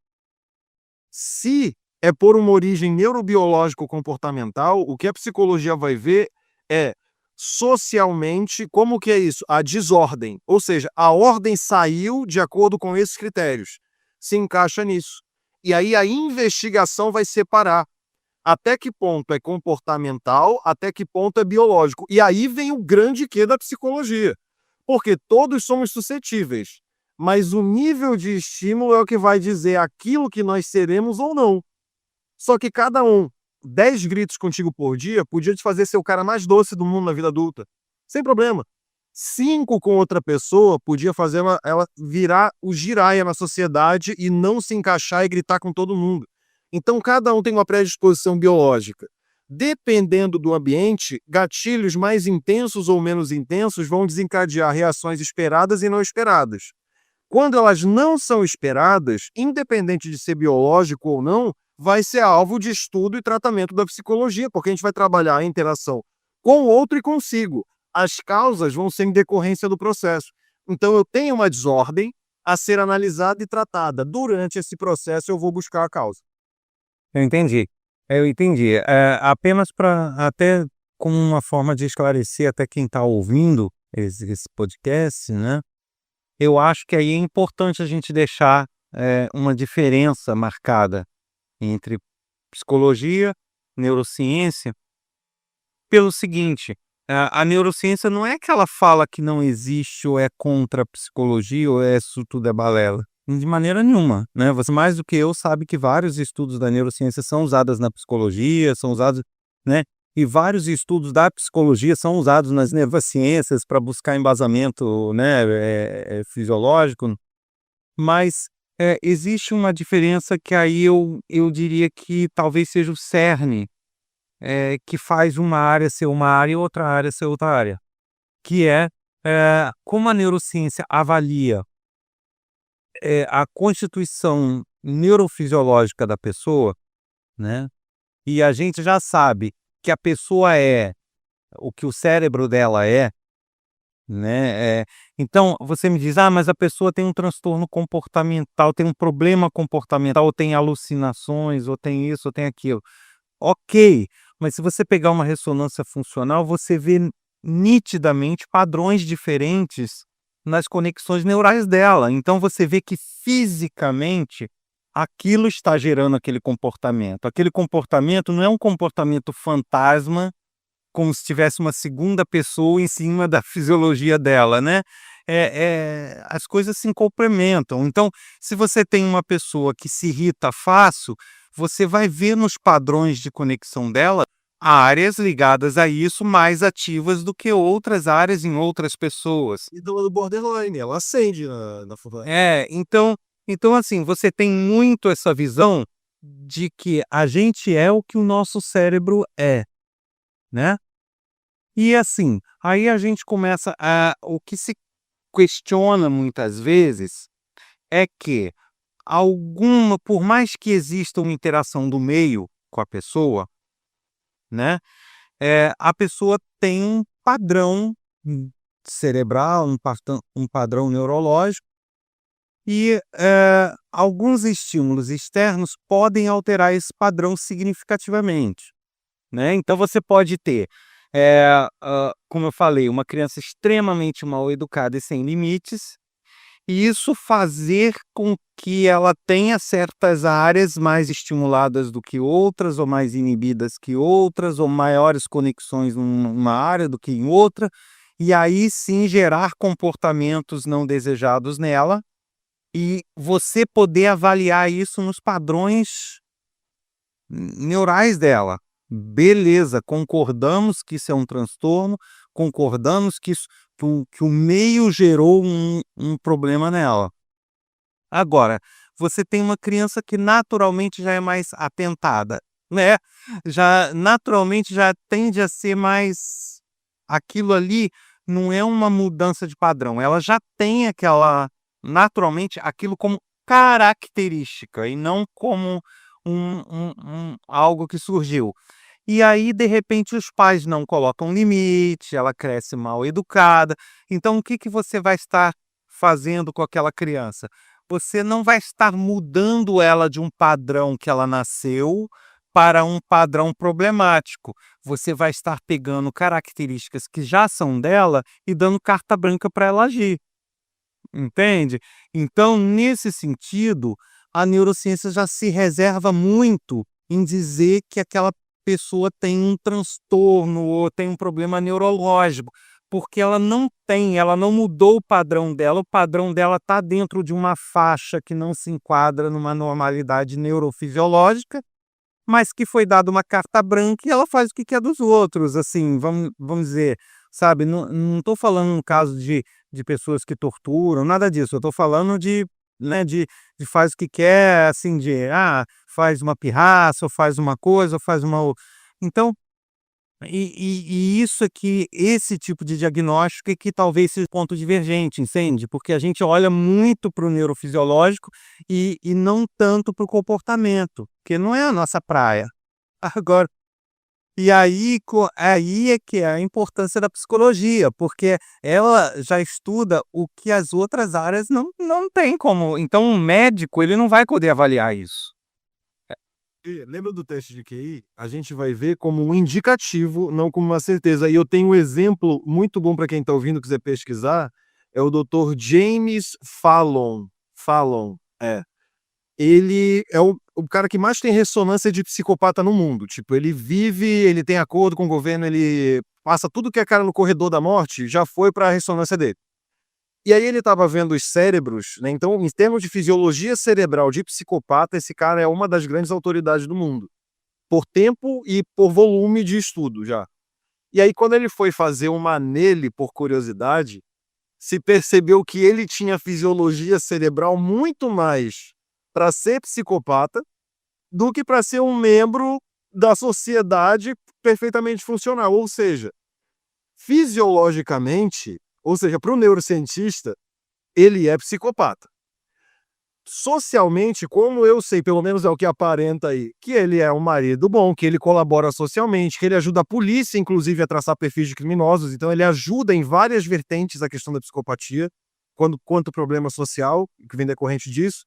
Se é por uma origem neurobiológico-comportamental, o que a psicologia vai ver é socialmente como que é isso? A desordem, ou seja, a ordem saiu de acordo com esses critérios, se encaixa nisso. E aí a investigação vai separar até que ponto é comportamental, até que ponto é biológico. E aí vem o grande quê da psicologia, porque todos somos suscetíveis, mas o nível de estímulo é o que vai dizer aquilo que nós seremos ou não. Só que cada 10 gritos contigo por dia podia te fazer ser o cara mais doce do mundo na vida adulta, sem problema. 5 com outra pessoa podia fazer ela virar o giraia na sociedade e não se encaixar e gritar com todo mundo. Então cada um tem uma predisposição biológica. Dependendo do ambiente, gatilhos mais intensos ou menos intensos vão desencadear reações esperadas e não esperadas. Quando elas não são esperadas, independente de ser biológico ou não, vai ser alvo de estudo e tratamento da psicologia, porque a gente vai trabalhar a interação com o outro e consigo. As causas vão ser em decorrência do processo. Então, eu tenho uma desordem a ser analisada e tratada. Durante esse processo, eu vou buscar a causa. Eu entendi. Eu entendi. Apenas para até como uma forma de esclarecer até quem está ouvindo esse podcast, né? Eu acho que aí é importante a gente deixar uma diferença marcada entre psicologia, neurociência, pelo seguinte: a neurociência não é que ela fala que não existe ou é contra a psicologia ou isso tudo é balela. De maneira nenhuma, né? Você mais do que eu sabe que vários estudos da neurociência são usados na psicologia, são usados, né? E vários estudos da psicologia são usados nas neurociências para buscar embasamento, né, fisiológico, mas existe uma diferença que aí eu diria que talvez seja o cerne, que faz uma área ser uma área e outra área ser outra área, que como a neurociência avalia a constituição neurofisiológica da pessoa, né? E a gente já sabe que a pessoa é o que o cérebro dela é, né? Então você me diz, mas a pessoa tem um transtorno comportamental, tem um problema comportamental, ou tem alucinações, ou tem isso, ou tem aquilo. Ok, mas se você pegar uma ressonância funcional, você vê nitidamente padrões diferentes nas conexões neurais dela. Então você vê que fisicamente aquilo está gerando aquele comportamento. Aquele comportamento não é um comportamento fantasma, como se tivesse uma segunda pessoa em cima da fisiologia dela, né? As coisas se complementam. Então, se você tem uma pessoa que se irrita fácil, você vai ver nos padrões de conexão dela áreas ligadas a isso mais ativas do que outras áreas em outras pessoas. E do borderline, ela acende na faculdade. Então assim, você tem muito essa visão de que a gente é o que o nosso cérebro é, né? E assim, aí a gente começa o que se questiona muitas vezes é que por mais que exista uma interação do meio com a pessoa, né? A pessoa tem um padrão cerebral, um padrão neurológico, e alguns estímulos externos podem alterar esse padrão significativamente, né? Então você pode ter, como eu falei, uma criança extremamente mal educada e sem limites, e isso fazer com que ela tenha certas áreas mais estimuladas do que outras, ou mais inibidas que outras, ou maiores conexões numa área do que em outra, e aí sim gerar comportamentos não desejados nela, e você poder avaliar isso nos padrões neurais dela. Beleza, concordamos que isso é um transtorno, concordamos que o meio gerou um problema nela. Agora, você tem uma criança que naturalmente já é mais atentada, né? Já naturalmente já tende a ser mais aquilo ali não é uma mudança de padrão, ela já tem naturalmente aquilo como característica e não como algo que surgiu. E aí, de repente, os pais não colocam limite, ela cresce mal educada. Então, o que você vai estar fazendo com aquela criança? Você não vai estar mudando ela de um padrão que ela nasceu para um padrão problemático. Você vai estar pegando características que já são dela e dando carta branca para ela agir. Entende? Então, nesse sentido, a neurociência já se reserva muito em dizer que aquela pessoa tem um transtorno ou tem um problema neurológico, porque ela não mudou o padrão dela está dentro de uma faixa que não se enquadra numa normalidade neurofisiológica, mas que foi dada uma carta branca e ela faz o que quer dos outros, assim, vamos dizer, sabe, não estou falando no caso de pessoas que torturam, nada disso, eu estou falando né, de faz o que quer, assim, faz uma pirraça, ou faz uma coisa, ou faz uma Então, e isso aqui, esse tipo de diagnóstico é que talvez seja o ponto divergente, entende? Porque a gente olha muito para o neurofisiológico e não tanto para o comportamento, que não é a nossa praia. Agora, e aí é que é a importância da psicologia, porque ela já estuda o que as outras áreas não têm como. Então, um médico, ele não vai poder avaliar isso. E lembra do teste de QI? A gente vai ver como um indicativo, não como uma certeza. E eu tenho um exemplo muito bom para quem está ouvindo, quiser pesquisar, é o Dr. James Fallon. Fallon, é. Ele é o cara que mais tem ressonância de psicopata no mundo. Tipo, ele vive, ele tem acordo com o governo, ele passa tudo que é cara no corredor da morte, já foi para a ressonância dele. E aí ele estava vendo os cérebros, né? Então, em termos de fisiologia cerebral de psicopata, esse cara é uma das grandes autoridades do mundo, por tempo e por volume de estudo já. E aí, quando ele foi fazer uma nele, por curiosidade, se percebeu que ele tinha fisiologia cerebral muito mais para ser psicopata do que para ser um membro da sociedade perfeitamente funcional. Ou seja, fisiologicamente, ou seja, para o neurocientista, ele é psicopata. Socialmente, como eu sei, pelo menos é o que aparenta aí, que ele é um marido bom, que ele colabora socialmente, que ele ajuda a polícia, inclusive, a traçar perfis de criminosos, então ele ajuda em várias vertentes a questão da psicopatia, quanto problema social, que vem decorrente disso.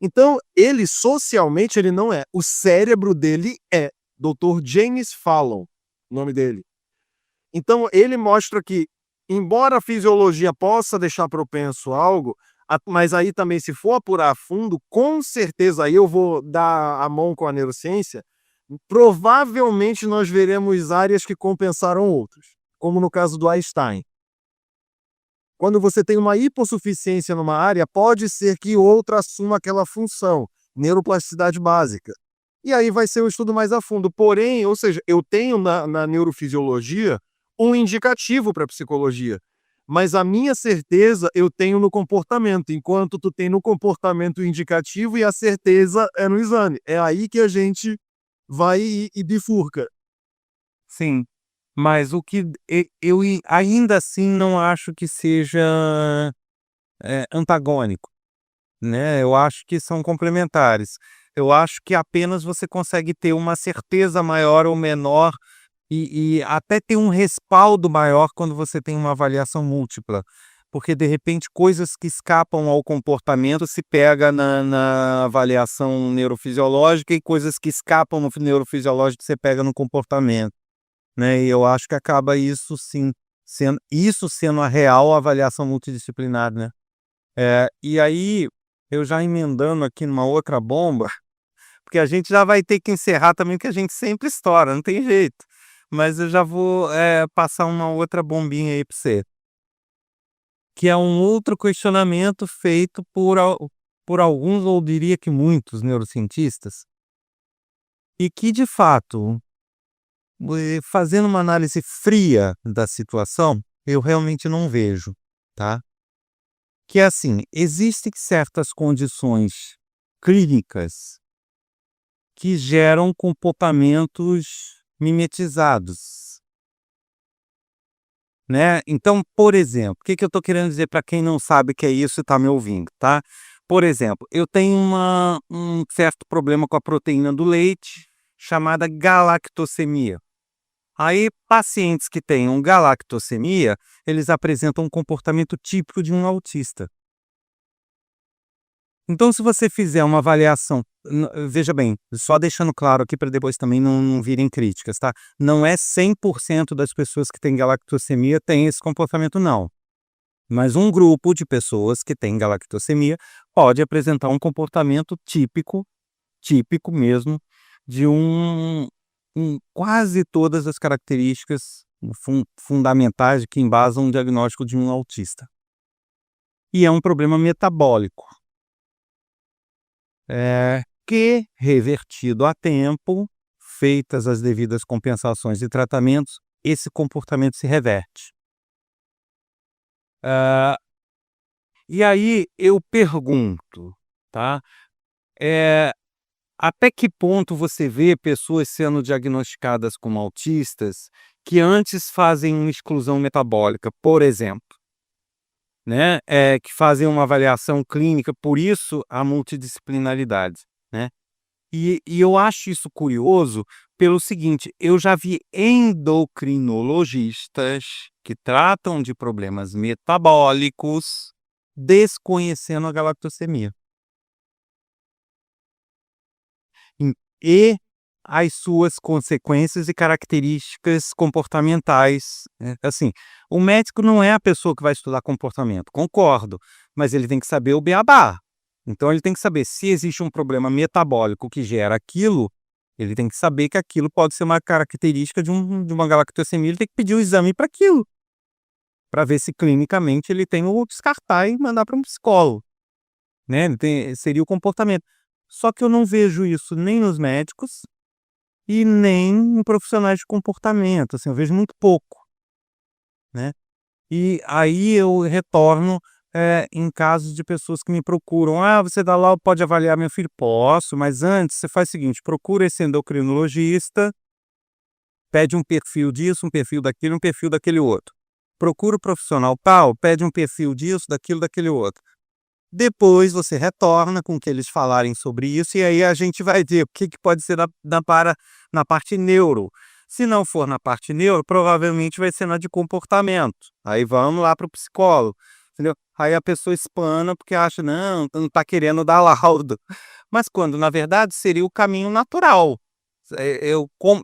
Então, ele socialmente, ele não é. O cérebro dele é. Dr. James Fallon, o nome dele. Então, ele mostra que, embora a fisiologia possa deixar propenso a algo, mas aí também, se for apurar a fundo, com certeza aí eu vou dar a mão com a neurociência, provavelmente nós veremos áreas que compensaram outras, como no caso do Einstein. Quando você tem uma hipossuficiência numa área, pode ser que outra assuma aquela função, neuroplasticidade básica. E aí vai ser um estudo mais a fundo. Porém, ou seja, eu tenho na neurofisiologia um indicativo para a psicologia. Mas a minha certeza eu tenho no comportamento, enquanto tu tem no comportamento o indicativo e a certeza é no exame. É aí que a gente vai e bifurca. Sim, mas o que ainda assim não acho que seja antagônico, né? Eu acho que são complementares. Eu acho que apenas você consegue ter uma certeza maior ou menor e até ter um respaldo maior quando você tem uma avaliação múltipla. Porque, de repente, coisas que escapam ao comportamento se pega na avaliação neurofisiológica e coisas que escapam no neurofisiológico você pega no comportamento, né? E eu acho que acaba isso sim, sendo a real avaliação multidisciplinar, né? E aí, eu já emendando aqui numa outra bomba, porque a gente já vai ter que encerrar também, porque a gente sempre estoura, não tem jeito. Mas eu já vou passar uma outra bombinha aí para você, que é um outro questionamento feito por alguns, ou diria que muitos neurocientistas, e que de fato, fazendo uma análise fria da situação, eu realmente não vejo, tá? Que é assim, existem certas condições clínicas que geram comportamentos mimetizados, né. Então, por exemplo, o que que eu estou querendo dizer para quem não sabe o que é isso e está me ouvindo, tá. Por exemplo, eu tenho um certo problema com a proteína do leite, chamada galactosemia. Aí, pacientes que tenham galactosemia, eles apresentam um comportamento típico de um autista. Então, se você fizer uma avaliação, veja bem, só deixando claro aqui para depois também não virem críticas, tá? Não é 100% das pessoas que têm galactosemia têm esse comportamento, não. Mas um grupo de pessoas que têm galactosemia pode apresentar um comportamento típico, típico mesmo, de quase todas as características fundamentais que embasam o diagnóstico de um autista. E é um problema metabólico. Que, revertido a tempo, feitas as devidas compensações e tratamentos, esse comportamento se reverte. E aí eu pergunto, tá? Até que ponto você vê pessoas sendo diagnosticadas como autistas que antes fazem uma exclusão metabólica, por exemplo, né, que fazem uma avaliação clínica, por isso a multidisciplinaridade, né. E eu acho isso curioso pelo seguinte, eu já vi endocrinologistas que tratam de problemas metabólicos desconhecendo a galactosemia. Em e as suas consequências e características comportamentais, assim, o médico não é a pessoa que vai estudar comportamento, concordo, mas ele tem que saber o beabá. Então ele tem que saber se existe um problema metabólico que gera aquilo, ele tem que saber que aquilo pode ser uma característica de uma galactosemia, ele tem que pedir o exame para aquilo, para ver se clinicamente ele tem ou descartar e mandar para um psicólogo, né, ele tem seria o comportamento. Só que eu não vejo isso nem nos médicos e nem em profissionais de comportamento, assim, eu vejo muito pouco, né. E aí eu retorno, em casos de pessoas que me procuram: "Ah, você dá lá pode avaliar meu filho?" "Posso, mas antes você faz o seguinte, procura esse endocrinologista, pede um perfil disso, um perfil daquilo, um perfil daquele outro. Procura o profissional tal, pede um perfil disso, daquilo, daquele outro." Depois você retorna com o que eles falarem sobre isso, e aí a gente vai ver o que que pode ser na parte neuro. Se não for na parte neuro, provavelmente vai ser na de comportamento. Aí vamos lá para o psicólogo, entendeu? Aí a pessoa espana porque acha: "Não, não está querendo dar laudo." Mas quando na verdade seria o caminho natural.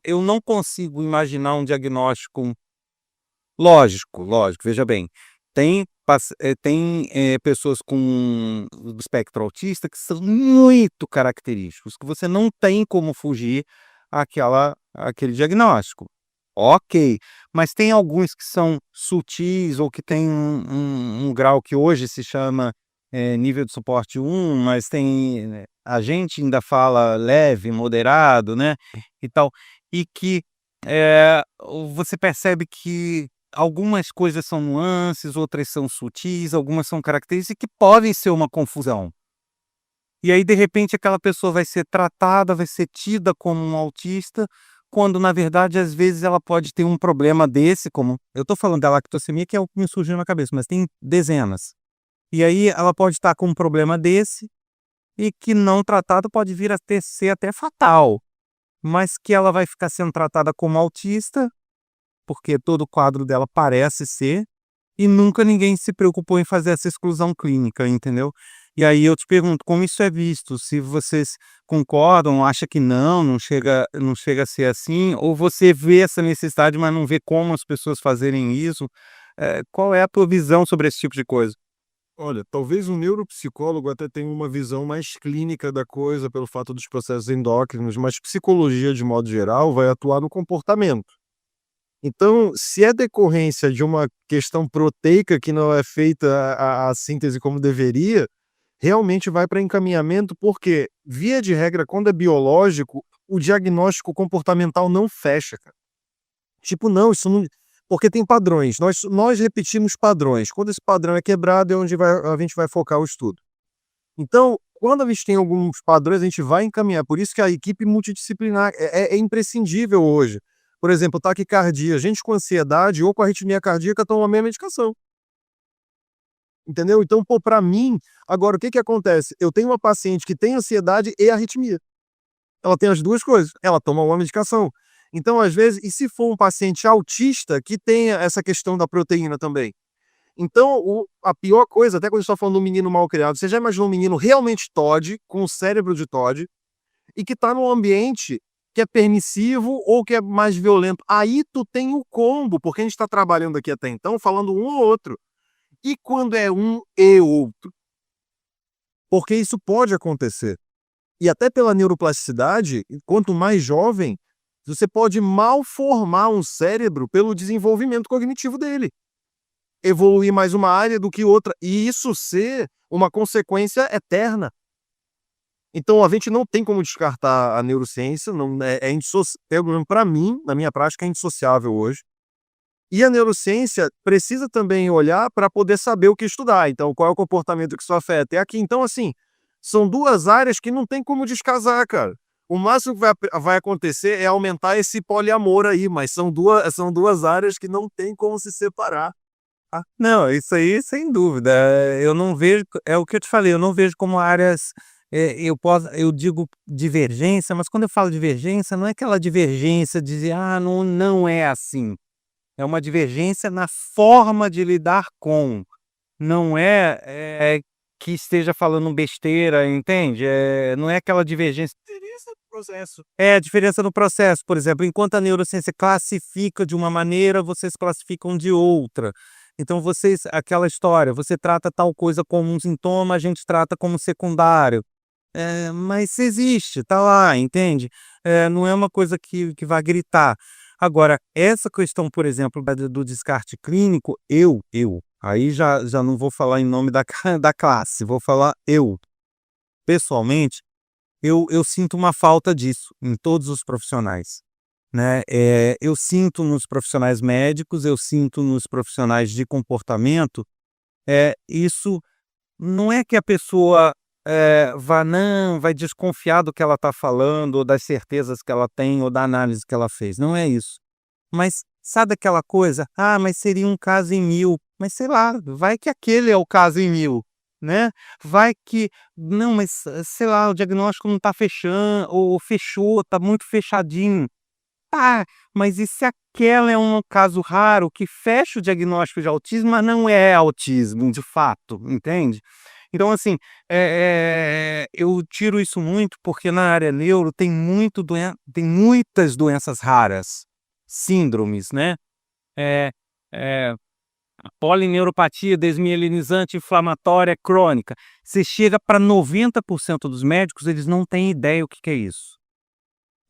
Eu não consigo imaginar um diagnóstico lógico, veja bem, tem pessoas com o espectro autista que são muito característicos, que você não tem como fugir aquele diagnóstico. Ok, mas tem alguns que são sutis ou que têm um grau que hoje se chama, nível de suporte 1, mas a gente ainda fala leve, moderado, né, e tal, e que, você percebe que algumas coisas são nuances, outras são sutis, algumas são características que podem ser uma confusão. E aí, de repente, aquela pessoa vai ser tratada, vai ser tida como um autista, quando na verdade, às vezes, ela pode ter um problema desse, como eu estou falando da lactossemia, que é o que me surgiu na cabeça, mas tem dezenas. E aí ela pode estar com um problema desse, e que não tratado pode vir a ser até fatal, mas que ela vai ficar sendo tratada como autista porque todo o quadro dela parece ser, e nunca ninguém se preocupou em fazer essa exclusão clínica, entendeu? E aí eu te pergunto, como isso é visto? Se vocês concordam, acha que não chega a ser assim, ou você vê essa necessidade, mas não vê como as pessoas fazerem isso? Qual é a tua visão sobre esse tipo de coisa? Olha, talvez um neuropsicólogo até tenha uma visão mais clínica da coisa pelo fato dos processos endócrinos, mas psicologia, de modo geral, vai atuar no comportamento. Então, se é decorrência de uma questão proteica que não é feita a síntese como deveria, realmente vai para encaminhamento, porque, via de regra, quando é biológico, o diagnóstico comportamental não fecha, cara. Tipo, não, isso não. Porque tem padrões, nós repetimos padrões. Quando esse padrão é quebrado, é onde a gente vai focar o estudo. Então, quando a gente tem alguns padrões, a gente vai encaminhar. Por isso que a equipe multidisciplinar é imprescindível hoje. Por exemplo, taquicardia, gente com ansiedade ou com arritmia cardíaca toma a mesma medicação. Entendeu? Então, pô, pra mim, agora o que que acontece? Eu tenho uma paciente que tem ansiedade e arritmia. Ela tem as duas coisas, ela toma uma medicação. Então, às vezes, e se for um paciente autista que tenha essa questão da proteína também? Então, a pior coisa, até quando a gente tá falando de um menino mal criado, você já imaginou um menino realmente TOD, com o cérebro de TOD, e que tá num ambiente que é permissivo ou que é mais violento? Aí tu tem o combo, porque a gente tá trabalhando aqui até então falando um ou outro. E quando é um e outro? Porque isso pode acontecer. E até pela neuroplasticidade, quanto mais jovem, você pode mal formar um cérebro pelo desenvolvimento cognitivo dele. Evoluir mais uma área do que outra, e isso ser uma consequência eterna. Então a gente não tem como descartar a neurociência, não pelo menos para mim, na minha prática, é indissociável hoje. E a neurociência precisa também olhar para poder saber o que estudar. Então, qual é o comportamento que isso afeta? É aqui. Então, assim, são duas áreas que não tem como descasar, cara. O máximo que vai acontecer é aumentar esse poliamor aí, mas são duas áreas que não tem como se separar. Não, isso aí sem dúvida. Eu não vejo, é o que eu te falei, eu não vejo como áreas, eu digo divergência, mas quando eu falo divergência, não é aquela divergência de dizer: "Ah, não é assim". É uma divergência na forma de lidar com, não é, que esteja falando besteira, entende? Não é aquela divergência. Interesse no processo. É a diferença no processo, por exemplo, enquanto a neurociência classifica de uma maneira, vocês classificam de outra. Então vocês, aquela história, você trata tal coisa como um sintoma, a gente trata como secundário. Mas existe, tá lá, entende? Não é uma coisa que vai gritar. Agora, essa questão, por exemplo, do descarte clínico, aí já não vou falar em nome da da classe, vou falar eu. Pessoalmente, eu sinto uma falta disso em todos os profissionais, né. Eu sinto nos profissionais médicos, eu sinto nos profissionais de comportamento, isso não é que a pessoa, vai desconfiar do que ela está falando ou das certezas que ela tem ou da análise que ela fez, não é isso. Mas sabe aquela coisa: "Ah, mas seria um caso em 1000", mas sei lá, vai que aquele é o caso em 1000, né. Vai que não, mas sei lá, o diagnóstico não está fechando ou fechou, está muito fechadinho. Tá, mas e se aquela é um caso raro que fecha o diagnóstico de autismo, mas não é autismo de fato, entende? Então assim, eu tiro isso muito, porque na área neuro tem muitas doenças raras, síndromes, né, eh eh, polineuropatia desmielinizante inflamatória crônica. Você chega para 90% dos médicos, eles não têm ideia o que que é isso.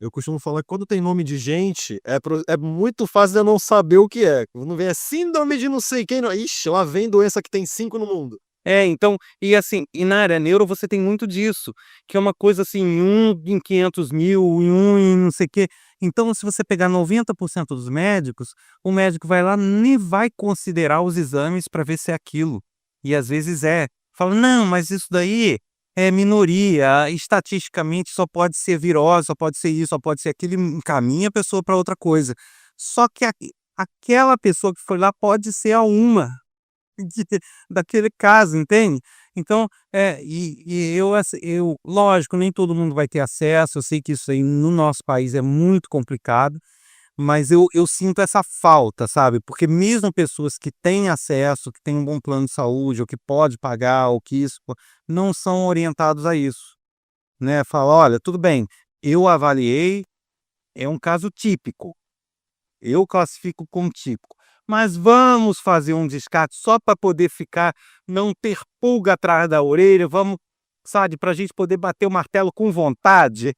Eu costumo falar que quando tem nome de gente, é muito fácil de eu não saber o que é. Quando vem síndrome de não sei quem, não, ixi, lá vem doença que tem 5 no mundo. Então, e assim, e na área neuro você tem muito disso, que é uma coisa assim, 1 em 500.000, em 1 em não sei o quê. Então, se você pegar 90% dos médicos, o médico vai lá, nem vai considerar os exames para ver se é aquilo. E às vezes é. Fala: "Não, mas isso daí é minoria, estatisticamente só pode ser virose, só pode ser isso, só pode ser aquilo", e encaminha a pessoa para outra coisa. Só que aquela pessoa que foi lá pode ser a uma de daquele caso, entende? Então, eu assim, lógico, nem todo mundo vai ter acesso, eu sei que isso aí no nosso país é muito complicado, mas eu sinto essa falta, sabe, porque mesmo pessoas que têm acesso, que têm um bom plano de saúde, ou que pode pagar, ou que isso, não são orientados a isso, né, fala: "Olha, tudo bem, eu avaliei, é um caso típico". Eu classifico como típico. Mas vamos fazer um descarte só para poder ficar, não ter pulga atrás da orelha, vamos, sabe, para a gente poder bater o martelo com vontade,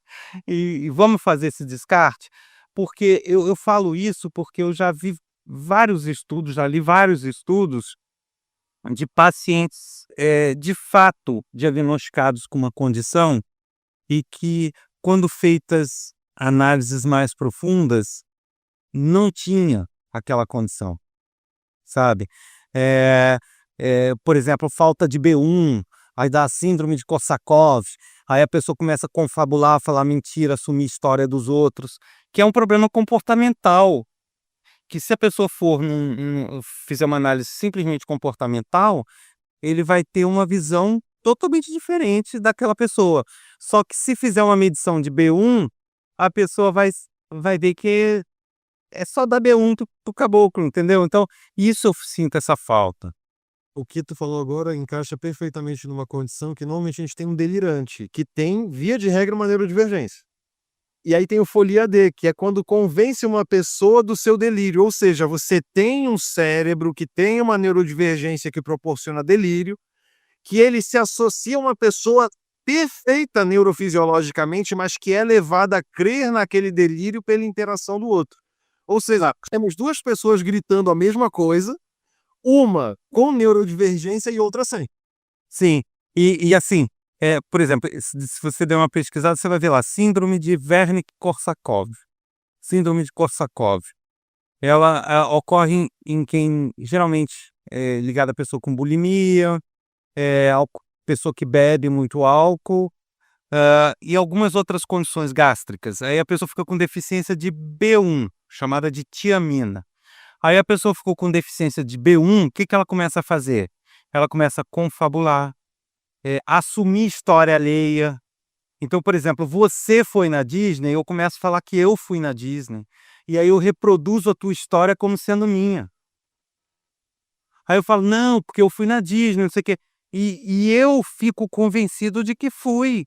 e vamos fazer esse descarte? Porque eu falo isso porque eu já vi vários estudos, já li vários estudos de pacientes, de fato diagnosticados com uma condição e que, quando feitas análises mais profundas, não tinha aquela condição, sabe. Eh por exemplo, falta de B1, aí dá síndrome de Korsakoff, aí a pessoa começa a confabular, falar mentira, assumir história dos outros, que é um problema comportamental, que se a pessoa for fizer uma análise simplesmente comportamental, ele vai ter uma visão totalmente diferente daquela pessoa. Só que se fizer uma medição de B1, a pessoa vai ver que é só dar B1 para o caboclo, entendeu? Então, isso eu sinto essa falta. O que tu falou agora encaixa perfeitamente numa condição que normalmente a gente tem um delirante, que tem, via de regra, uma neurodivergência. E aí tem o folia D, que é quando convence uma pessoa do seu delírio, ou seja, você tem um cérebro que tem uma neurodivergência que proporciona delírio, que ele se associa a uma pessoa perfeita neurofisiologicamente, mas que é levada a crer naquele delírio pela interação do outro. Ou seja, temos duas pessoas gritando a mesma coisa, uma com neurodivergência e outra sem. Sim, e assim, por exemplo, se você der uma pesquisada, você vai ver lá, síndrome de Wernicke-Korsakoff. Síndrome de Korsakoff. Ela, ocorre em quem geralmente é ligada a pessoa com bulimia, pessoa que bebe muito álcool, e algumas outras condições gástricas. Aí a pessoa fica com deficiência de B1, chamada de tiamina. Aí a pessoa ficou com deficiência de B1, o que que ela começa a fazer? Ela começa a confabular, assumir história alheia. Então, por exemplo, você foi na Disney, eu começo a falar que eu fui na Disney, e aí eu reproduzo a tua história como sendo minha. Aí eu falo: "Não, porque eu fui na Disney, não sei o quê", e eu fico convencido de que fui,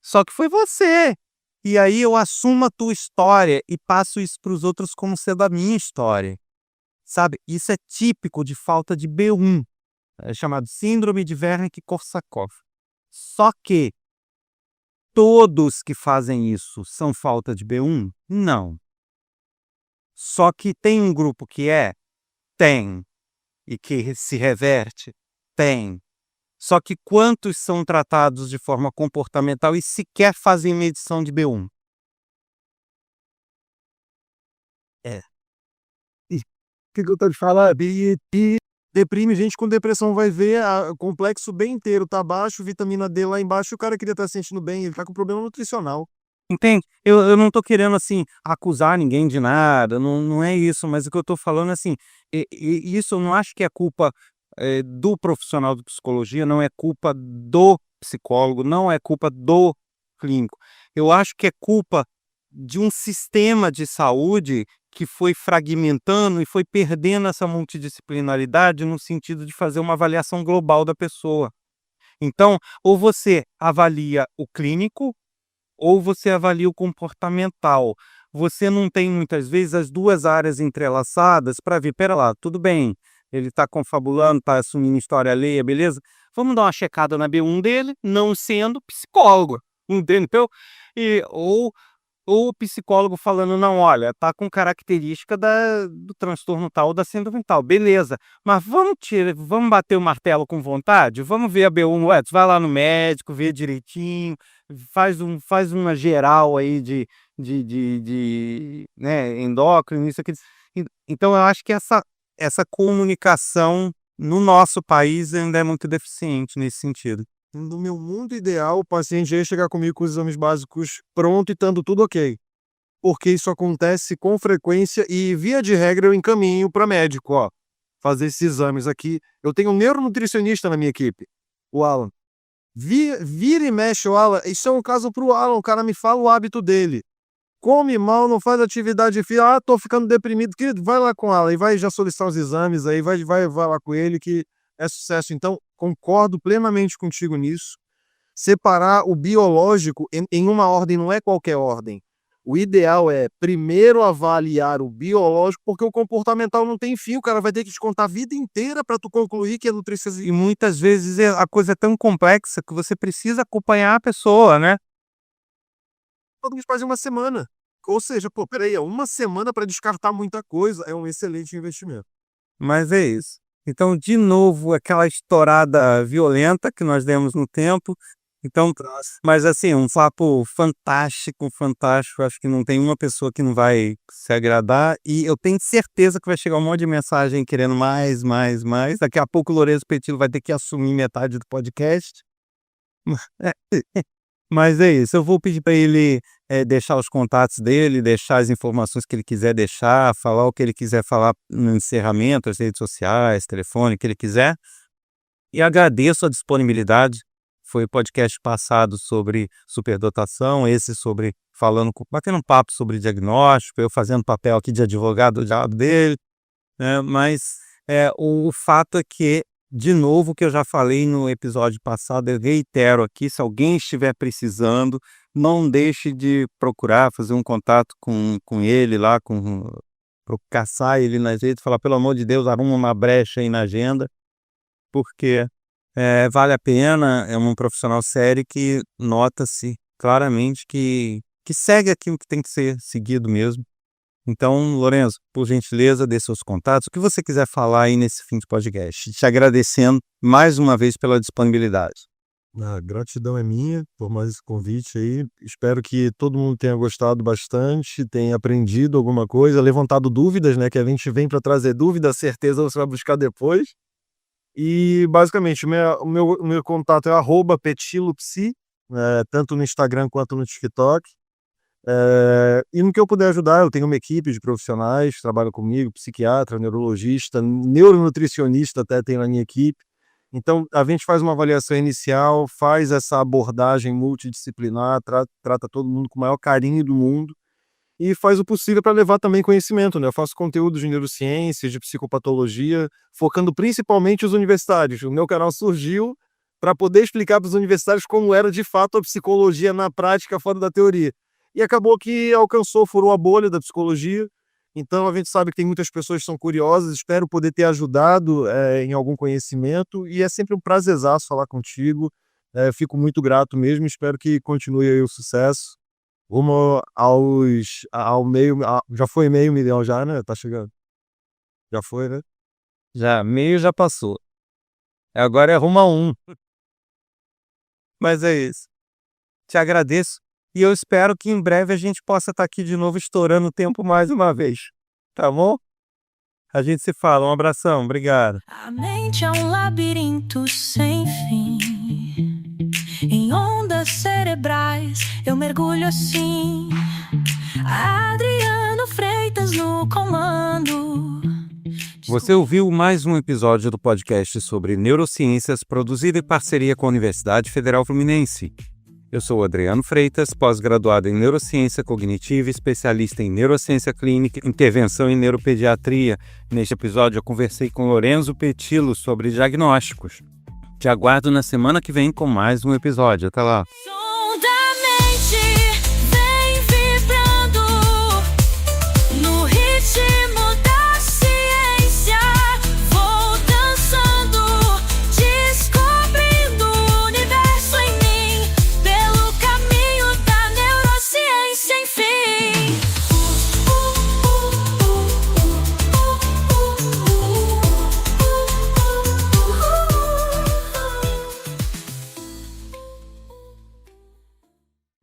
só que foi você. E aí eu assumo a tua história e passo isso para os outros como sendo a minha história, sabe. Isso é típico de falta de B1, é chamado síndrome de Wernicke-Korsakoff. Só que todos que fazem isso são falta de B1? Não. Só que tem um grupo que é? Tem. E que se reverte? Tem. Só que quantos são tratados de forma comportamental e sequer fazem medição de B1? É. E o que que eu tô te falar? E deprime gente com depressão, vai ver o complexo bem inteiro tá baixo, vitamina D lá embaixo, e o cara queria estar se sentindo bem, ele tá com problema nutricional. Entende? Eu não tô querendo, assim, acusar ninguém de nada, não é isso, mas o que eu tô falando é assim, isso eu não acho que é culpa, do profissional de psicologia, não é culpa do psicólogo, não é culpa do clínico. Eu acho que é culpa de um sistema de saúde que foi fragmentando e foi perdendo essa multidisciplinaridade no sentido de fazer uma avaliação global da pessoa. Então, ou você avalia o clínico ou você avalia o comportamental. Você não tem muitas vezes as 2 áreas entrelaçadas para ver: "Espera lá, tudo bem, ele está confabulando, está assumindo história alheia, beleza, vamos dar uma checada na B1 dele", não sendo psicólogo, entendeu? Ou o psicólogo falando: "Não, olha, tá com característica do transtorno tal, da síndrome tal, beleza, mas vamos bater o martelo com vontade? Vamos ver a B1, ué, vai lá no médico, vê direitinho, faz uma geral aí né, endócrino, isso aqui". Então eu acho que essa comunicação no nosso país ainda é muito deficiente nesse sentido. No meu mundo ideal, o paciente ia chegar comigo com os exames básicos pronto e estando tudo ok. Porque isso acontece com frequência e, via de regra, eu encaminho para médico, ó, fazer esses exames aqui. Eu tenho um neuronutricionista na minha equipe, o Alan. Vira e mexe o Alan, isso é um caso para o Alan, o cara me fala o hábito dele. Come mal, não faz atividade física, tô ficando deprimido, querido, vai lá com o Alan e vai já solicitar os exames aí, vai lá com ele que é sucesso. Então, concordo plenamente contigo nisso. Separar o biológico em uma ordem, não é qualquer ordem. O ideal é primeiro avaliar o biológico, porque o comportamental não tem fim, o cara vai ter que te contar a vida inteira para tu concluir que é nutrição. E muitas vezes a coisa é tão complexa que você precisa acompanhar a pessoa, né. Podemos fazer uma semana. Ou seja, pô, peraí, é uma semana para descartar muita coisa, é um excelente investimento. Mas é isso. Então, de novo, aquela estourada violenta que nós demos no tempo. Então, mas assim, um papo fantástico, fantástico. Acho que não tem uma pessoa que não vai se agradar. E eu tenho certeza que vai chegar um monte de mensagem querendo mais, mais, mais. Daqui a pouco o Lourenço Petillo vai ter que assumir metade do podcast. Mas é isso, eu vou pedir para ele, deixar os contatos dele, deixar as informações que ele quiser deixar, falar o que ele quiser falar no encerramento, as redes sociais, telefone, o que ele quiser. E agradeço a disponibilidade. Foi o podcast passado sobre superdotação, esse sobre batendo um papo sobre diagnóstico, eu fazendo papel aqui de advogado do lado dele, né, mas, o fato é que, de novo, o que eu já falei no episódio passado, eu reitero aqui, se alguém estiver precisando, não deixe de procurar, fazer um contato com ele lá, caçar ele nas redes, falar: "Pelo amor de Deus, arruma uma brecha aí na agenda", porque, vale a pena, é um profissional sério que nota-se claramente que segue aquilo que tem que ser seguido mesmo. Então, Lourenço, por gentileza, dê seus contatos, o que você quiser falar aí nesse fim de podcast. Te agradecendo mais uma vez pela disponibilidade. A gratidão é minha por mais esse convite aí. Espero que todo mundo tenha gostado bastante, tenha aprendido alguma coisa, levantado dúvidas, né? Que a gente vem para trazer dúvida, certeza você vai buscar depois. E basicamente, o meu contato é @petilopsi tanto no Instagram quanto no TikTok. E no que eu puder ajudar, eu tenho uma equipe de profissionais que trabalham comigo, psiquiatra, neurologista, neuronutricionista até tem na minha equipe. Então, a gente faz uma avaliação inicial, faz essa abordagem multidisciplinar, trata todo mundo com o maior carinho do mundo e faz o possível para levar também conhecimento, né? Eu faço conteúdo de neurociência, de psicopatologia, focando principalmente os universitários. O meu canal surgiu para poder explicar para os universitários como era de fato a psicologia na prática, fora da teoria. E acabou que furou a bolha da psicologia. Então a gente sabe que tem muitas pessoas que são curiosas, espero poder ter ajudado em algum conhecimento e é sempre um prazerzaço falar contigo. Fico muito grato mesmo, espero que continue aí o sucesso. Rumo já foi 500 mil já, né? Tá chegando. Já foi, né? Já, meio já passou. Agora é rumo a 1. Mas é isso. Te agradeço. E eu espero que em breve a gente possa estar aqui de novo estourando o tempo mais uma vez. Tá bom? A gente se fala. Um abração. Obrigado. A mente é um labirinto sem fim. Em ondas cerebrais eu mergulho assim. Adriano Freitas no comando. Você ouviu mais um episódio do podcast sobre neurociências produzido em parceria com a Universidade Federal Fluminense. Eu sou Adriano Freitas, pós-graduado em Neurociência Cognitiva e especialista em Neurociência Clínica e Intervenção em Neuropediatria. Neste episódio eu conversei com Lorenzo Petillo sobre diagnósticos. Te aguardo na semana que vem com mais um episódio. Até lá!